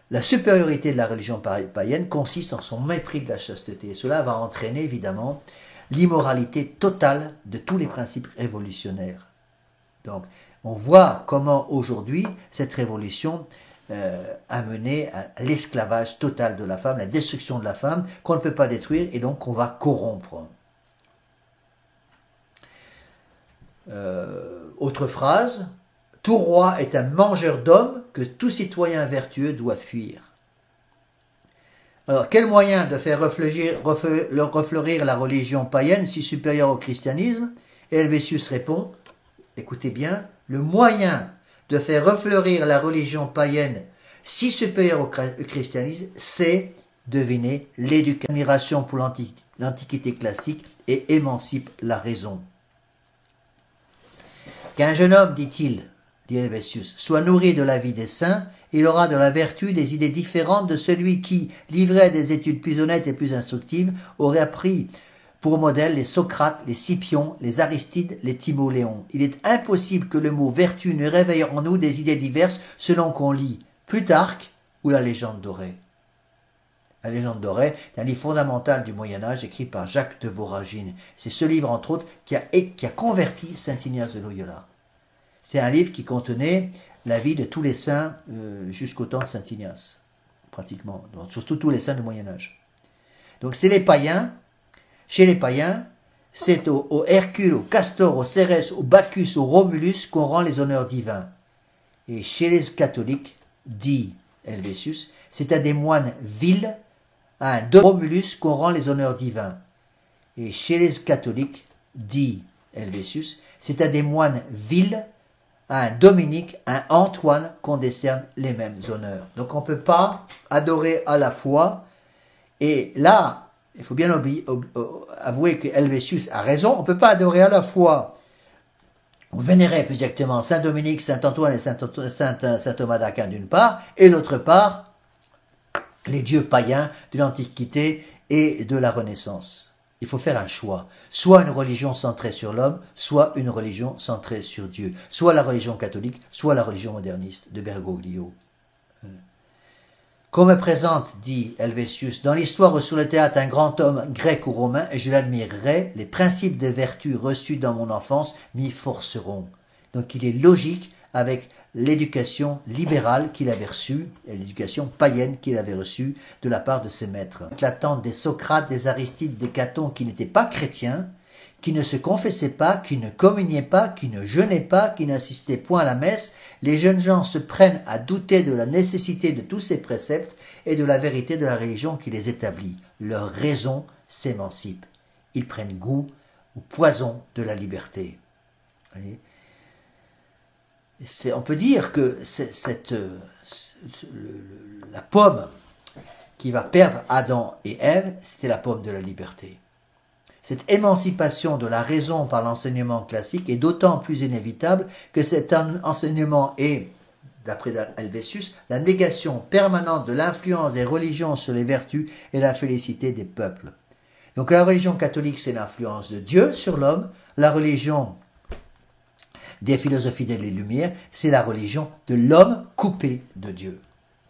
la supériorité de la religion païenne consiste en son mépris de la chasteté. Et cela va entraîner évidemment l'immoralité totale de tous les principes révolutionnaires. Donc, on voit comment aujourd'hui cette révolution a mené à l'esclavage total de la femme, la destruction de la femme qu'on ne peut pas détruire et donc qu'on va corrompre. Autre phrase, tout roi est un mangeur d'hommes que tout citoyen vertueux doit fuir. Alors, quel moyen de faire refleurir la religion païenne si supérieure au christianisme? Et Helvétius répond, écoutez bien, le moyen de faire refleurir la religion païenne si supérieure au christianisme, c'est, devinez, l'éducation pour l'Antiquité classique et émancipe la raison. Qu'un jeune homme, dit-il, dit Helvétius, soit nourri de la vie des saints, il aura de la vertu des idées différentes de celui qui, livré à des études plus honnêtes et plus instructives, aurait appris pour modèle les Socrates, les Scipion, les Aristides, les Timoléon. Il est impossible que le mot vertu ne réveille en nous des idées diverses selon qu'on lit Plutarque ou la légende dorée. La légende dorée est un livre fondamental du Moyen-Âge écrit par Jacques de Voragine. C'est ce livre, entre autres, qui a converti saint Ignace de Loyola. C'est un livre qui contenait la vie de tous les saints jusqu'au temps de saint Ignace, pratiquement, donc, surtout tous les saints du Moyen-Âge. Donc c'est les païens. Chez les païens, c'est au Hercule, au Castor, au Cérès, au Bacchus, au Romulus qu'on rend les honneurs divins. Et chez les catholiques, dit Helvétius, c'est à des moines vils, à un Romulus qu'on rend les honneurs divins. Et chez les catholiques, dit Helvétius, c'est à des moines vils, à un Dominique, un Antoine qu'on décerne les mêmes honneurs. Donc on ne peut pas adorer à la fois. Et là, il faut bien avouer que Helvétius a raison, on ne peut pas adorer à la fois, ou vénérer plus exactement Saint Dominique, Saint Antoine et Saint Thomas d'Aquin d'une part, et d'autre part, les dieux païens de l'Antiquité et de la Renaissance. Il faut faire un choix, soit une religion centrée sur l'homme, soit une religion centrée sur Dieu, soit la religion catholique, soit la religion moderniste de Bergoglio. Qu'on me présente, dit Helvétius, dans l'histoire ou sur le théâtre un grand homme grec ou romain, et je l'admirerai, les principes de vertu reçus dans mon enfance m'y forceront. Donc il est logique, avec l'éducation libérale qu'il avait reçue, et l'éducation païenne qu'il avait reçue de la part de ses maîtres. L'attente des Socrates, des Aristides, des Caton qui n'étaient pas chrétiens, qui ne se confessaient pas, qui ne communiaient pas, qui ne jeûnaient pas, qui n'assistaient point à la messe, les jeunes gens se prennent à douter de la nécessité de tous ces préceptes et de la vérité de la religion qui les établit. Leur raison s'émancipe. Ils prennent goût au poison de la liberté. Vous voyez, on peut dire que la pomme qui va perdre Adam et Ève, c'était la pomme de la liberté. Cette émancipation de la raison par l'enseignement classique est d'autant plus inévitable que cet enseignement est, d'après Helvétius, la négation permanente de l'influence des religions sur les vertus et la félicité des peuples. Donc la religion catholique, c'est l'influence de Dieu sur l'homme. La religion des philosophies des Lumières, c'est la religion de l'homme coupé de Dieu.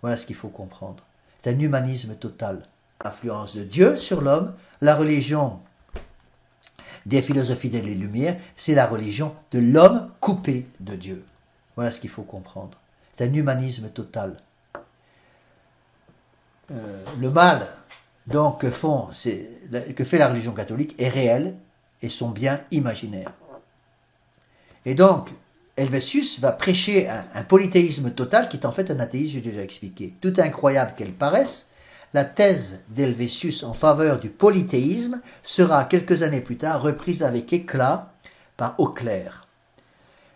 Voilà ce qu'il faut comprendre. C'est un humanisme total. L'influence de Dieu sur l'homme, la religion des philosophies des Lumières, c'est la religion de l'homme coupé de Dieu. Voilà ce qu'il faut comprendre. C'est un humanisme total. Le mal donc que fait la religion catholique est réel et son bien imaginaire. Et donc, Helvétius va prêcher un polythéisme total qui est en fait un athéisme, j'ai déjà expliqué. Tout incroyable qu'elle paraisse, la thèse d'Helvétius en faveur du polythéisme sera quelques années plus tard reprise avec éclat par Auclair.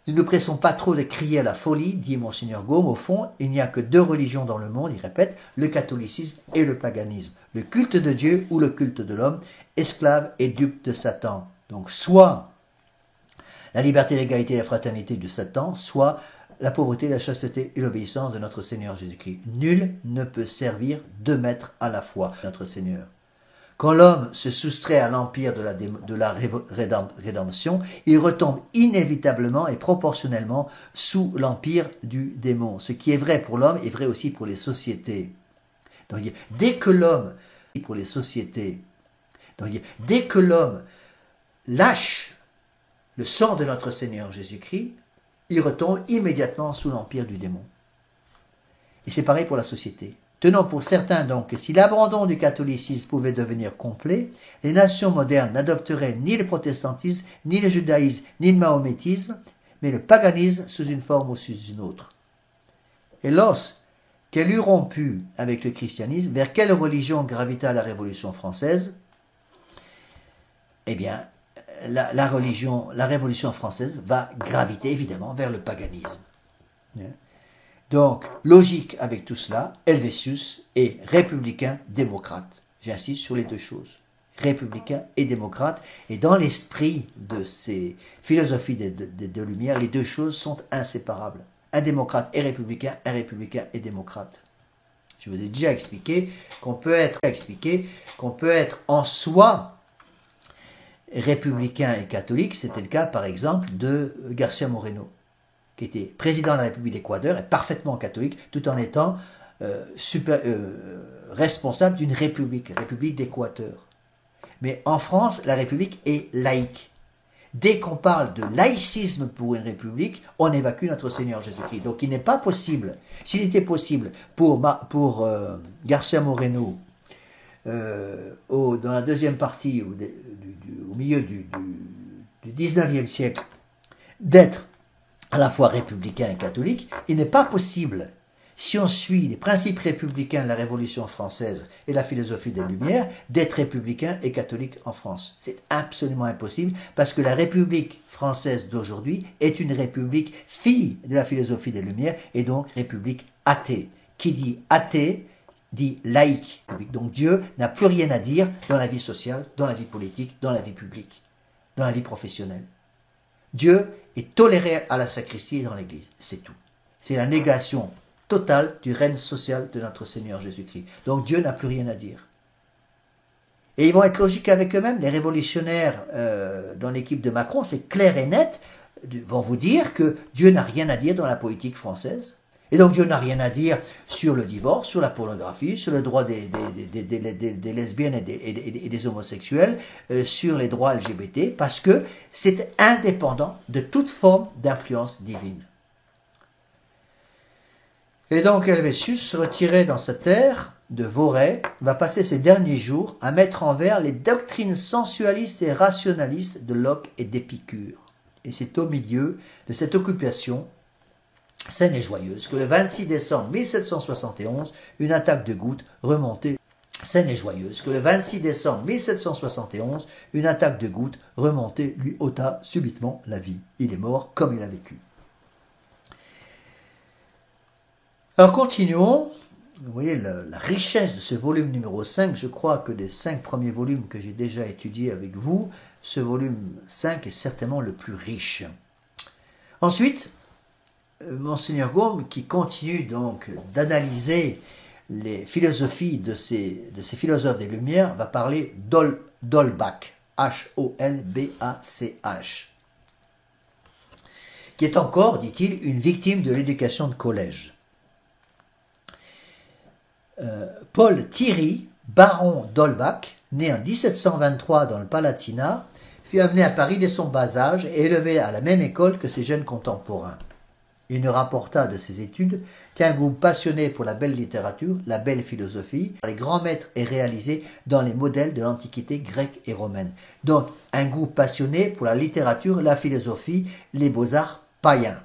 Ne nous pressons pas trop de crier à la folie, dit Monseigneur Gaume. Au fond, il n'y a que deux religions dans le monde, il répète, le catholicisme et le paganisme. Le culte de Dieu ou le culte de l'homme, esclave et dupe de Satan. Donc soit la liberté, l'égalité et la fraternité de Satan, soit la pauvreté, la chasteté et l'obéissance de notre Seigneur Jésus-Christ. Nul ne peut servir deux maîtres à la fois, notre Seigneur. Quand l'homme se soustrait à l'empire de la rédemption, il retombe inévitablement et proportionnellement sous l'empire du démon. Ce qui est vrai pour l'homme est vrai aussi pour les sociétés. Donc, dès que l'homme lâche le sang de notre Seigneur Jésus-Christ, il retombe immédiatement sous l'empire du démon. Et c'est pareil pour la société. Tenons pour certain donc que si l'abandon du catholicisme pouvait devenir complet, les nations modernes n'adopteraient ni le protestantisme, ni le judaïsme, ni le mahométisme, mais le paganisme sous une forme ou sous une autre. Et lorsqu'elle eut rompu avec le christianisme, vers quelle religion gravita la Révolution française? Eh bien, la Révolution française va graviter évidemment vers le paganisme. Donc, logique avec tout cela, Helvétius est républicain démocrate. J'insiste sur les deux choses. Républicain et démocrate. Et dans l'esprit de ces philosophies de Lumière, les deux choses sont inséparables. Un démocrate est républicain, un républicain est démocrate. Je vous ai déjà expliqué qu'on peut être en soi républicain et catholique. C'était le cas, par exemple, de García Moreno, qui était président de la République d'Équateur, et parfaitement catholique, tout en étant responsable d'une république, la République d'Équateur. Mais en France, la République est laïque. Dès qu'on parle de laïcisme pour une république, on évacue notre Seigneur Jésus-Christ. Donc il n'est pas possible, s'il était possible pour García Moreno, dans la deuxième partie, au milieu du 19e siècle, d'être à la fois républicain et catholique, il n'est pas possible, si on suit les principes républicains de la Révolution française et la philosophie des Lumières, d'être républicain et catholique en France. C'est absolument impossible, parce que la République française d'aujourd'hui est une république fille de la philosophie des Lumières, et donc république athée. Qui dit athée, dit laïque. Donc Dieu n'a plus rien à dire dans la vie sociale, dans la vie politique, dans la vie publique, dans la vie professionnelle. Dieu est toléré à la sacristie et dans l'église, c'est tout. C'est la négation totale du règne social de notre Seigneur Jésus-Christ. Donc Dieu n'a plus rien à dire. Et ils vont être logiques avec eux-mêmes. Les révolutionnaires dans l'équipe de Macron, c'est clair et net, vont vous dire que Dieu n'a rien à dire dans la politique française. Et donc Dieu n'a rien à dire sur le divorce, sur la pornographie, sur le droit des lesbiennes et des homosexuels, sur les droits LGBT, parce que c'est indépendant de toute forme d'influence divine. Et donc Helvétius, retiré dans sa terre de Vorey, va passer ses derniers jours à mettre en vers les doctrines sensualistes et rationalistes de Locke et d'Épicure. Et c'est au milieu de cette occupation saine et joyeuse que le 26 décembre 1771, une attaque de goutte remontée saine et joyeuse que le 26 décembre 1771, une attaque de goutte remontée lui ôta subitement la vie. Il est mort comme il a vécu. Alors continuons. Vous voyez la richesse de ce volume numéro 5. Je crois que des 5 premiers volumes que j'ai déjà étudiés avec vous, ce volume 5 est certainement le plus riche. Ensuite, Monseigneur Gaume, qui continue donc d'analyser les philosophies de ces philosophes des Lumières, va parler d'Holbach, H-O-L-B-A-C-H, qui est encore, dit-il, une victime de l'éducation de collège. Paul Thierry, baron d'Holbach, né en 1723 dans le Palatinat, fut amené à Paris dès son bas âge et élevé à la même école que ses jeunes contemporains. Il ne rapporta de ses études qu'un goût passionné pour la belle littérature, la belle philosophie, les grands maîtres et réalisés dans les modèles de l'Antiquité grecque et romaine. Donc, un goût passionné pour la littérature, la philosophie, les beaux-arts païens.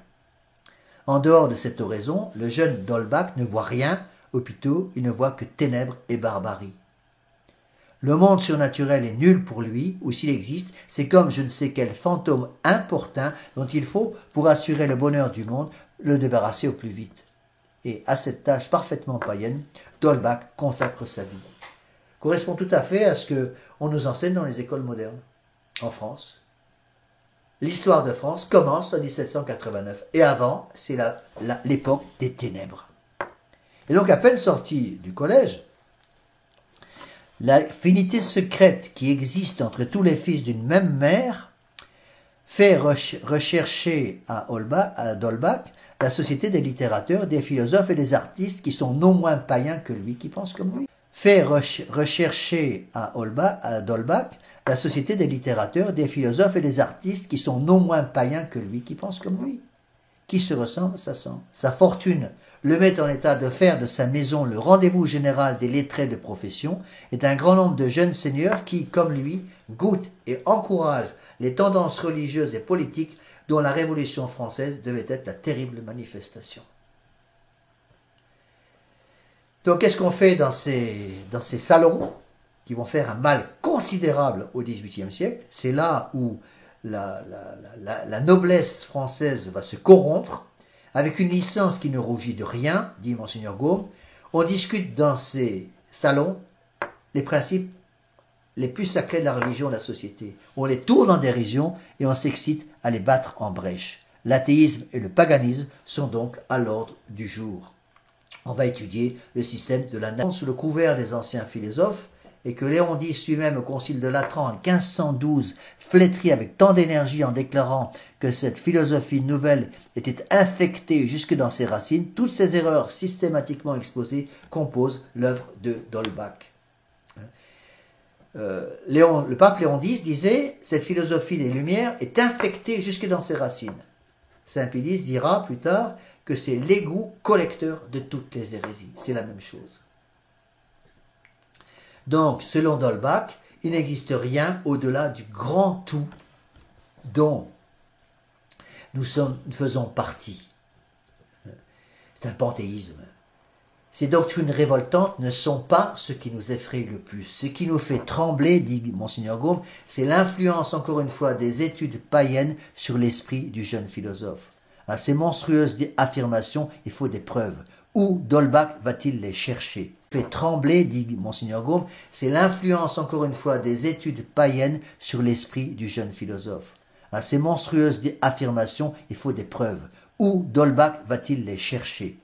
En dehors de cette oraison, le jeune d'Holbach ne voit rien, ou plutôt, il ne voit que ténèbres et barbarie. Le monde surnaturel est nul pour lui, ou s'il existe, c'est comme je ne sais quel fantôme importun dont il faut, pour assurer le bonheur du monde, le débarrasser au plus vite. Et à cette tâche parfaitement païenne, d'Holbach consacre sa vie. Correspond tout à fait à ce qu'on nous enseigne dans les écoles modernes, en France. L'histoire de France commence en 1789, et avant, c'est l'époque des ténèbres. Et donc, à peine sorti du collège, l'affinité secrète qui existe entre tous les fils d'une même mère fait rechercher à d'Holbach la société des littérateurs, des philosophes et des artistes qui sont non moins païens que lui, qui pensent comme lui. Fait rechercher à d'Holbach la société des littérateurs, des philosophes et des artistes qui sont non moins païens que lui, qui pensent comme lui. Qui se ressemble, s'assemble. Sa fortune le met en état de faire de sa maison le rendez-vous général des lettrés de profession, et un grand nombre de jeunes seigneurs qui, comme lui, goûtent et encouragent les tendances religieuses et politiques dont la Révolution française devait être la terrible manifestation. Donc, qu'est-ce qu'on fait dans ces salons qui vont faire un mal considérable au XVIIIe siècle? C'est là où la noblesse française va se corrompre, avec une licence qui ne rougit de rien, dit Monseigneur Gaume. On discute dans ces salons les principes les plus sacrés de la religion et de la société. On les tourne en dérision et on s'excite à les battre en brèche. L'athéisme et le paganisme sont donc à l'ordre du jour. On va étudier le système de la nation sous le couvert des anciens philosophes, et que Léon X lui-même au concile de Latran en 1512 flétrit avec tant d'énergie en déclarant que cette philosophie nouvelle était infectée jusque dans ses racines, toutes ces erreurs systématiquement exposées composent l'œuvre d'Holbach. Le pape Léon X disait « Cette philosophie des Lumières est infectée jusque dans ses racines ». Saint Pie X dira plus tard que c'est l'égout collecteur de toutes les hérésies. C'est la même chose. Donc, selon d'Holbach, il n'existe rien au-delà du grand tout dont nous faisons partie. C'est un panthéisme. Ces doctrines révoltantes ne sont pas ce qui nous effraie le plus. Ce qui nous fait trembler, dit Monseigneur Gaume, c'est l'influence, encore une fois, des études païennes sur l'esprit du jeune philosophe. À ces monstrueuses affirmations, il faut des preuves. Où d'Holbach va-t-il les chercher? Fait trembler, dit Monseigneur Gaume, c'est l'influence, encore une fois, des études païennes sur l'esprit du jeune philosophe. À ces monstrueuses affirmations, il faut des preuves. Où d'Holbach va-t-il les chercher?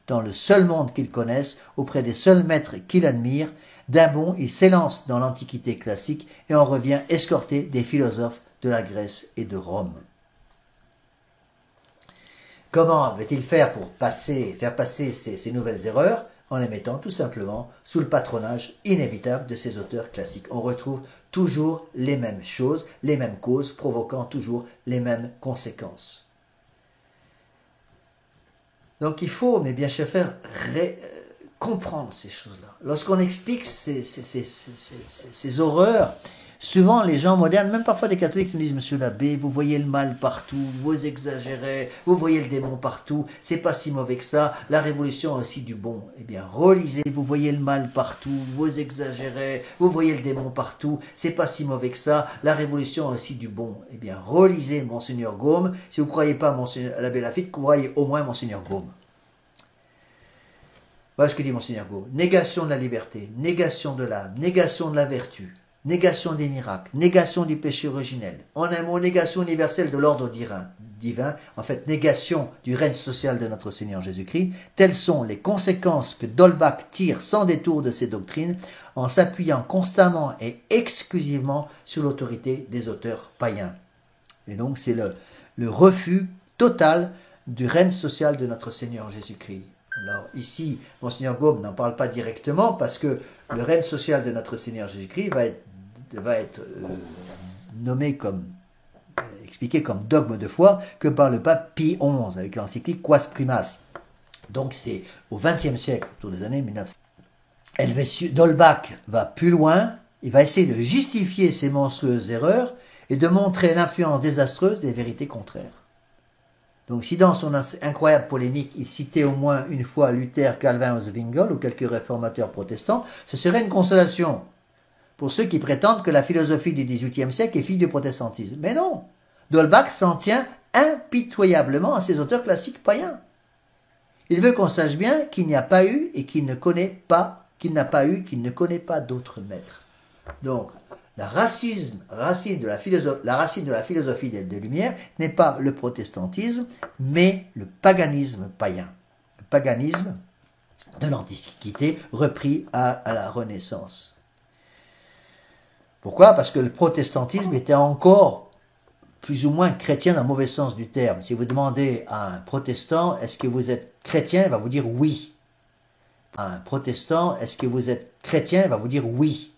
Dans le seul monde qu'il connaisse, auprès des seuls maîtres qu'il admire, d'un bond, il s'élance dans l'Antiquité classique et en revient escorté des philosophes de la Grèce et de Rome. Comment va-t-il faire pour faire passer ces nouvelles erreurs? En les mettant tout simplement sous le patronage inévitable de ces auteurs classiques. On retrouve toujours les mêmes choses, les mêmes causes, provoquant toujours les mêmes conséquences. Donc il faut, mes bien chers frères, comprendre ces choses-là. Lorsqu'on explique ces horreurs, souvent les gens modernes, même parfois des catholiques, nous disent, monsieur l'abbé, vous voyez le mal partout, vous exagérez, vous voyez le démon partout, c'est pas si mauvais que ça, la révolution a aussi du bon. Eh bien, relisez, vous voyez le mal partout, vous exagérez, vous voyez le démon partout, c'est pas si mauvais que ça, la révolution a aussi du bon. Eh bien, relisez Monseigneur Gaume, si vous ne croyez pas l'abbé Laffitte, croyez au moins Monseigneur Gaume. Voilà ce que dit Monseigneur Gaume. Négation de la liberté, négation de l'âme, négation de la vertu, négation des miracles, négation du péché originel. En un mot, négation universelle de l'ordre divin, en fait, négation du règne social de notre Seigneur Jésus-Christ. Telles sont les conséquences que d'Holbach tire sans détour de ses doctrines, en s'appuyant constamment et exclusivement sur l'autorité des auteurs païens. Et donc, c'est le refus total du règne social de notre Seigneur Jésus-Christ. Alors ici, Monseigneur Gaume n'en parle pas directement parce que le règne social de notre Seigneur Jésus-Christ va être nommé comme, expliqué comme dogme de foi que par le pape Pie XI avec l'encyclique Quas Primas. Donc c'est au XXe siècle, autour des années 1900. D'Holbach va plus loin, il va essayer de justifier ces monstrueuses erreurs et de montrer l'influence désastreuse des vérités contraires. Donc si dans son incroyable polémique, il citait au moins une fois Luther, Calvin ou Zwingli ou quelques réformateurs protestants, ce serait une consolation pour ceux qui prétendent que la philosophie du XVIIIe siècle est fille du protestantisme. Mais non, d'Holbach s'en tient impitoyablement à ses auteurs classiques païens. Il veut qu'on sache bien qu'il n'y a pas eu et qu'il ne connaît pas, qu'il n'a pas eu, qu'il ne connaît pas d'autres maîtres. Donc, la racine de la philosophie des Lumières n'est pas le protestantisme, mais le paganisme païen. Le paganisme de l'Antiquité repris à la Renaissance. Pourquoi? Parce que le protestantisme était encore plus ou moins chrétien dans le mauvais sens du terme. Si vous demandez à un protestant, est-ce que vous êtes chrétien? Il va vous dire oui. À un protestant, est-ce que vous êtes chrétien? Il va vous dire oui.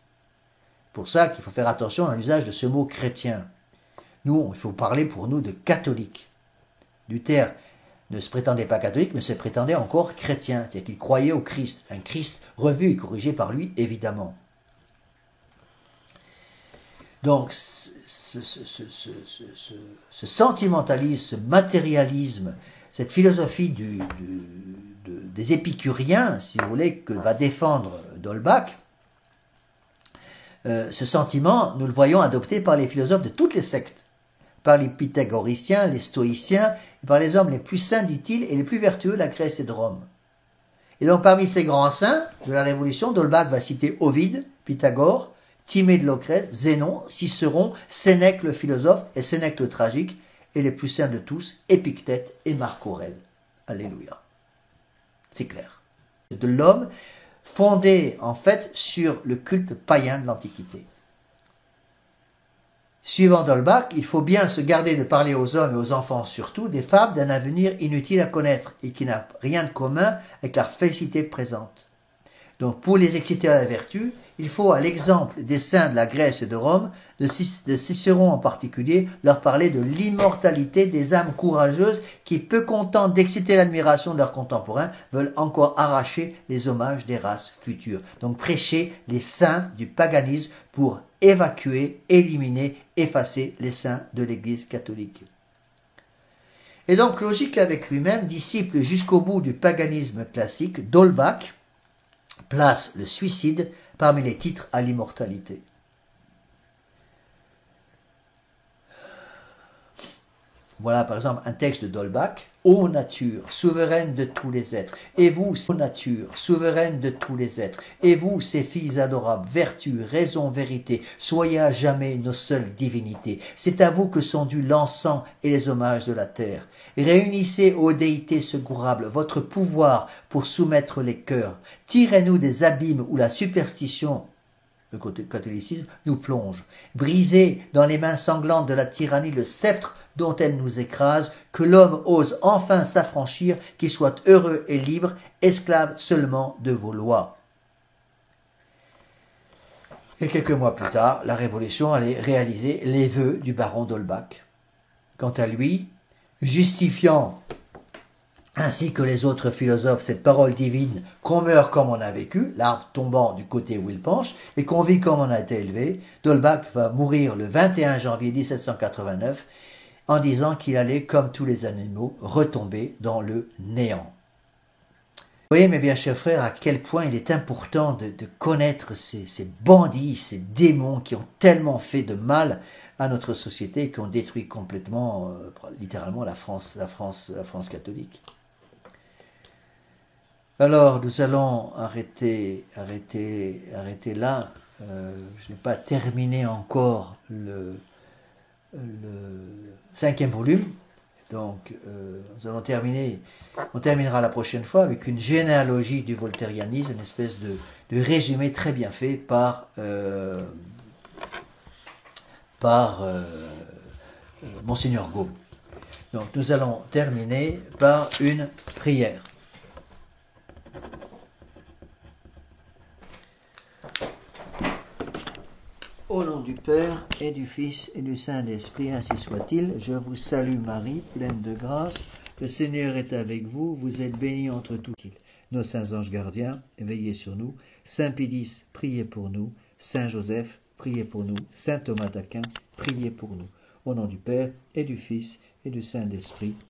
Pour ça qu'il faut faire attention à l'usage de ce mot chrétien. Nous, il faut parler pour nous de catholique. Luther ne se prétendait pas catholique, mais se prétendait encore chrétien, c'est-à-dire qu'il croyait au Christ, un Christ revu et corrigé par lui, évidemment. Donc, ce sentimentalisme, ce matérialisme, cette philosophie des épicuriens, si vous voulez, que va défendre d'Holbach, ce sentiment, nous le voyons adopté par les philosophes de toutes les sectes, par les pythagoriciens, les stoïciens, et par les hommes les plus saints, dit-il, et les plus vertueux de la Grèce et de Rome. Et donc parmi ces grands saints de la Révolution, d'Holbach va citer Ovide, Pythagore, Timée de Locrète, Zénon, Cicéron, Sénèque le philosophe et Sénèque le tragique, et les plus saints de tous, Épictète et Marc Aurèle. Alléluia. C'est clair. De l'homme fondé en fait sur le culte païen de l'Antiquité. Suivant d'Holbach, il faut bien se garder de parler aux hommes et aux enfants surtout des fables d'un avenir inutile à connaître et qui n'a rien de commun avec la félicité présente. Donc pour les exciter à la vertu, il faut, à l'exemple des saints de la Grèce et de Rome, de Cicéron en particulier, leur parler de l'immortalité des âmes courageuses qui, peu contents d'exciter l'admiration de leurs contemporains, veulent encore arracher les hommages des races futures. Donc prêcher les saints du paganisme pour évacuer, éliminer, effacer les saints de l'Église catholique. Et donc logique avec lui-même, disciple jusqu'au bout du paganisme classique, d'Holbach place le suicide parmi les titres à l'immortalité. Voilà par exemple un texte d'Holbach. Ô nature, souveraine de tous les êtres, et vous, ô nature, souveraine de tous les êtres, et vous, ces filles adorables, vertu, raison, vérité, soyez à jamais nos seules divinités. C'est à vous que sont dus l'encens et les hommages de la terre. Réunissez, ô déités secourables, votre pouvoir pour soumettre les cœurs. Tirez-nous des abîmes où la superstition, le catholicisme, nous plonge. Brisez dans les mains sanglantes de la tyrannie le sceptre dont elle nous écrase, que l'homme ose enfin s'affranchir, qu'il soit heureux et libre, esclave seulement de vos lois. Et quelques mois plus tard, la Révolution allait réaliser les vœux du baron d'Holbach. Quant à lui, justifiant ainsi que les autres philosophes, cette parole divine qu'on meurt comme on a vécu, l'arbre tombant du côté où il penche, et qu'on vit comme on a été élevé. D'Holbach va mourir le 21 janvier 1789 en disant qu'il allait, comme tous les animaux, retomber dans le néant. Vous voyez, mes bien chers frères, à quel point il est important de connaître ces bandits, ces démons qui ont tellement fait de mal à notre société et qui ont détruit complètement, littéralement, la France catholique. Alors, nous allons arrêter là. Je n'ai pas terminé encore le 5e volume. Donc, on terminera la prochaine fois avec une généalogie du voltairianisme, une espèce de résumé très bien fait par Monseigneur Gaume. Donc, nous allons terminer par une prière. Au nom du Père, et du Fils, et du Saint-Esprit, ainsi soit-il. Je vous salue Marie, pleine de grâce. Le Seigneur est avec vous, vous êtes bénie entre toutes. Nos saints anges gardiens, veillez sur nous. Saint Pédis, priez pour nous. Saint Joseph, priez pour nous. Saint Thomas d'Aquin, priez pour nous. Au nom du Père, et du Fils, et du Saint-Esprit.